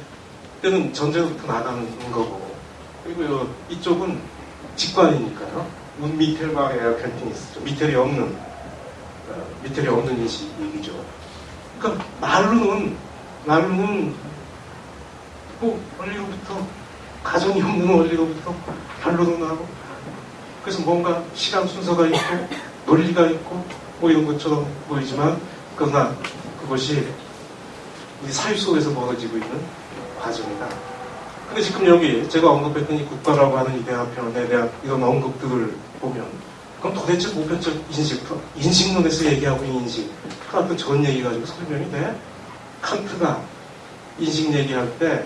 그때는 전제로부터 나가는 거고 그리고 이쪽은 직관이니까요. 운미텔과 에어컨티니스죠. 미텔이 없는 인식이죠. 그러니까 말로는 뭐 원리로부터 가정이 없는 원리로부터 결론으로 나고 그래서 뭔가 시간 순서가 있고 논리가 있고 뭐 이런 것처럼 보이지만 그러나 그것이 우리 사회 속에서 벌어지고 있는 과정이다. 근데 지금 여기 제가 언급했던 이 국가라고 하는 이 대화편에 대한 이런 언급들을 보면 그럼 도대체 보편적 인식론에서 얘기하고 있는 인식 플라톤 전 얘기 가지고 설명이 돼? 칸트가 인식 얘기할 때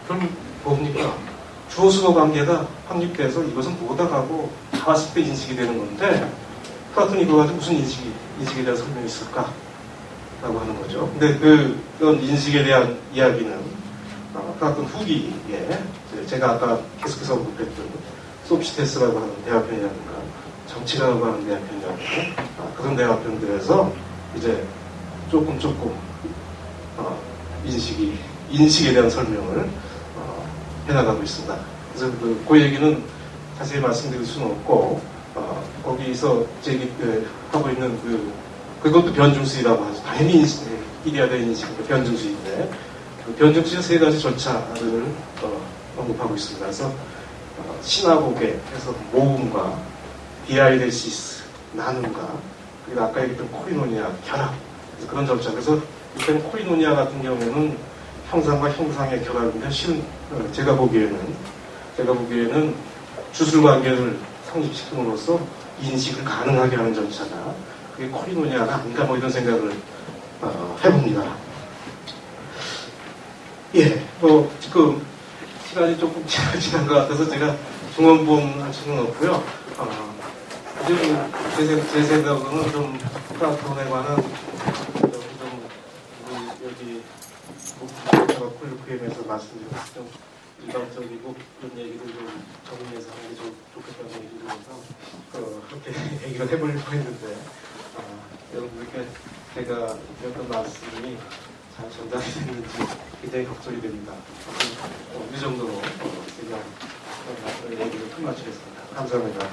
그럼 뭡니까? 주어수어 관계가 확립돼서 이것은 뭐다가고 다 왔을 때 인식이 되는 건데 플라톤이 이거 가지고 무슨 인식에 대한 설명이 있을까? 라고 하는 거죠. 근데 그런 인식에 대한 이야기는 플라톤 후기에 제가 아까 계속해서 언급했던 소피스테스라고 하는 대화편이라든가 정치라고 하는 대화편이라든가 그런 대화편들에서 이제 조금 인식에 대한 설명을 해나가고 있습니다. 그래서 그 얘기는 자세히 말씀드릴 수는 없고 거기서 하고 있는 그것도 변증수이라고 하죠. 당연히 이래야 되는 인식이 변증수인데 그 변증수의 3가지 절차를 언급하고 있습니다. 그래서 신화복에 해서 모음과 디아이데시스, 나눔과 그리고 아까 얘기했던 코리노니아, 결합 그런 절차. 그래서 이번 코리노니아 같은 경우에는 형상과 형상의 결합인데 제가 보기에는 주술관계를 성립시킴으로써 인식을 가능하게 하는 절차가 그게 코리노니아가 아닌가 뭐 이런 생각을 해봅니다. 예, 지금 시간이 조금 지난 것 같아서 제가 중원본 할 수는 없고요. 지금 제 생각으로는 좀 플라톤에 관한 여기 목표가 콜로퀴움에서 말씀드린 좀 일반적이고 이런 얘기를 좀 정리해서 하는 게 좀 좋겠다는 얘기를 해서 그렇게 얘기를 해보려고 했는데 여러분들께 제가 드렸던 말씀이 잘 전달이 됐는지 굉장히 걱정이 됩니다. 이 정도로 제가 얘기를 끝마치겠습니다. 감사합니다.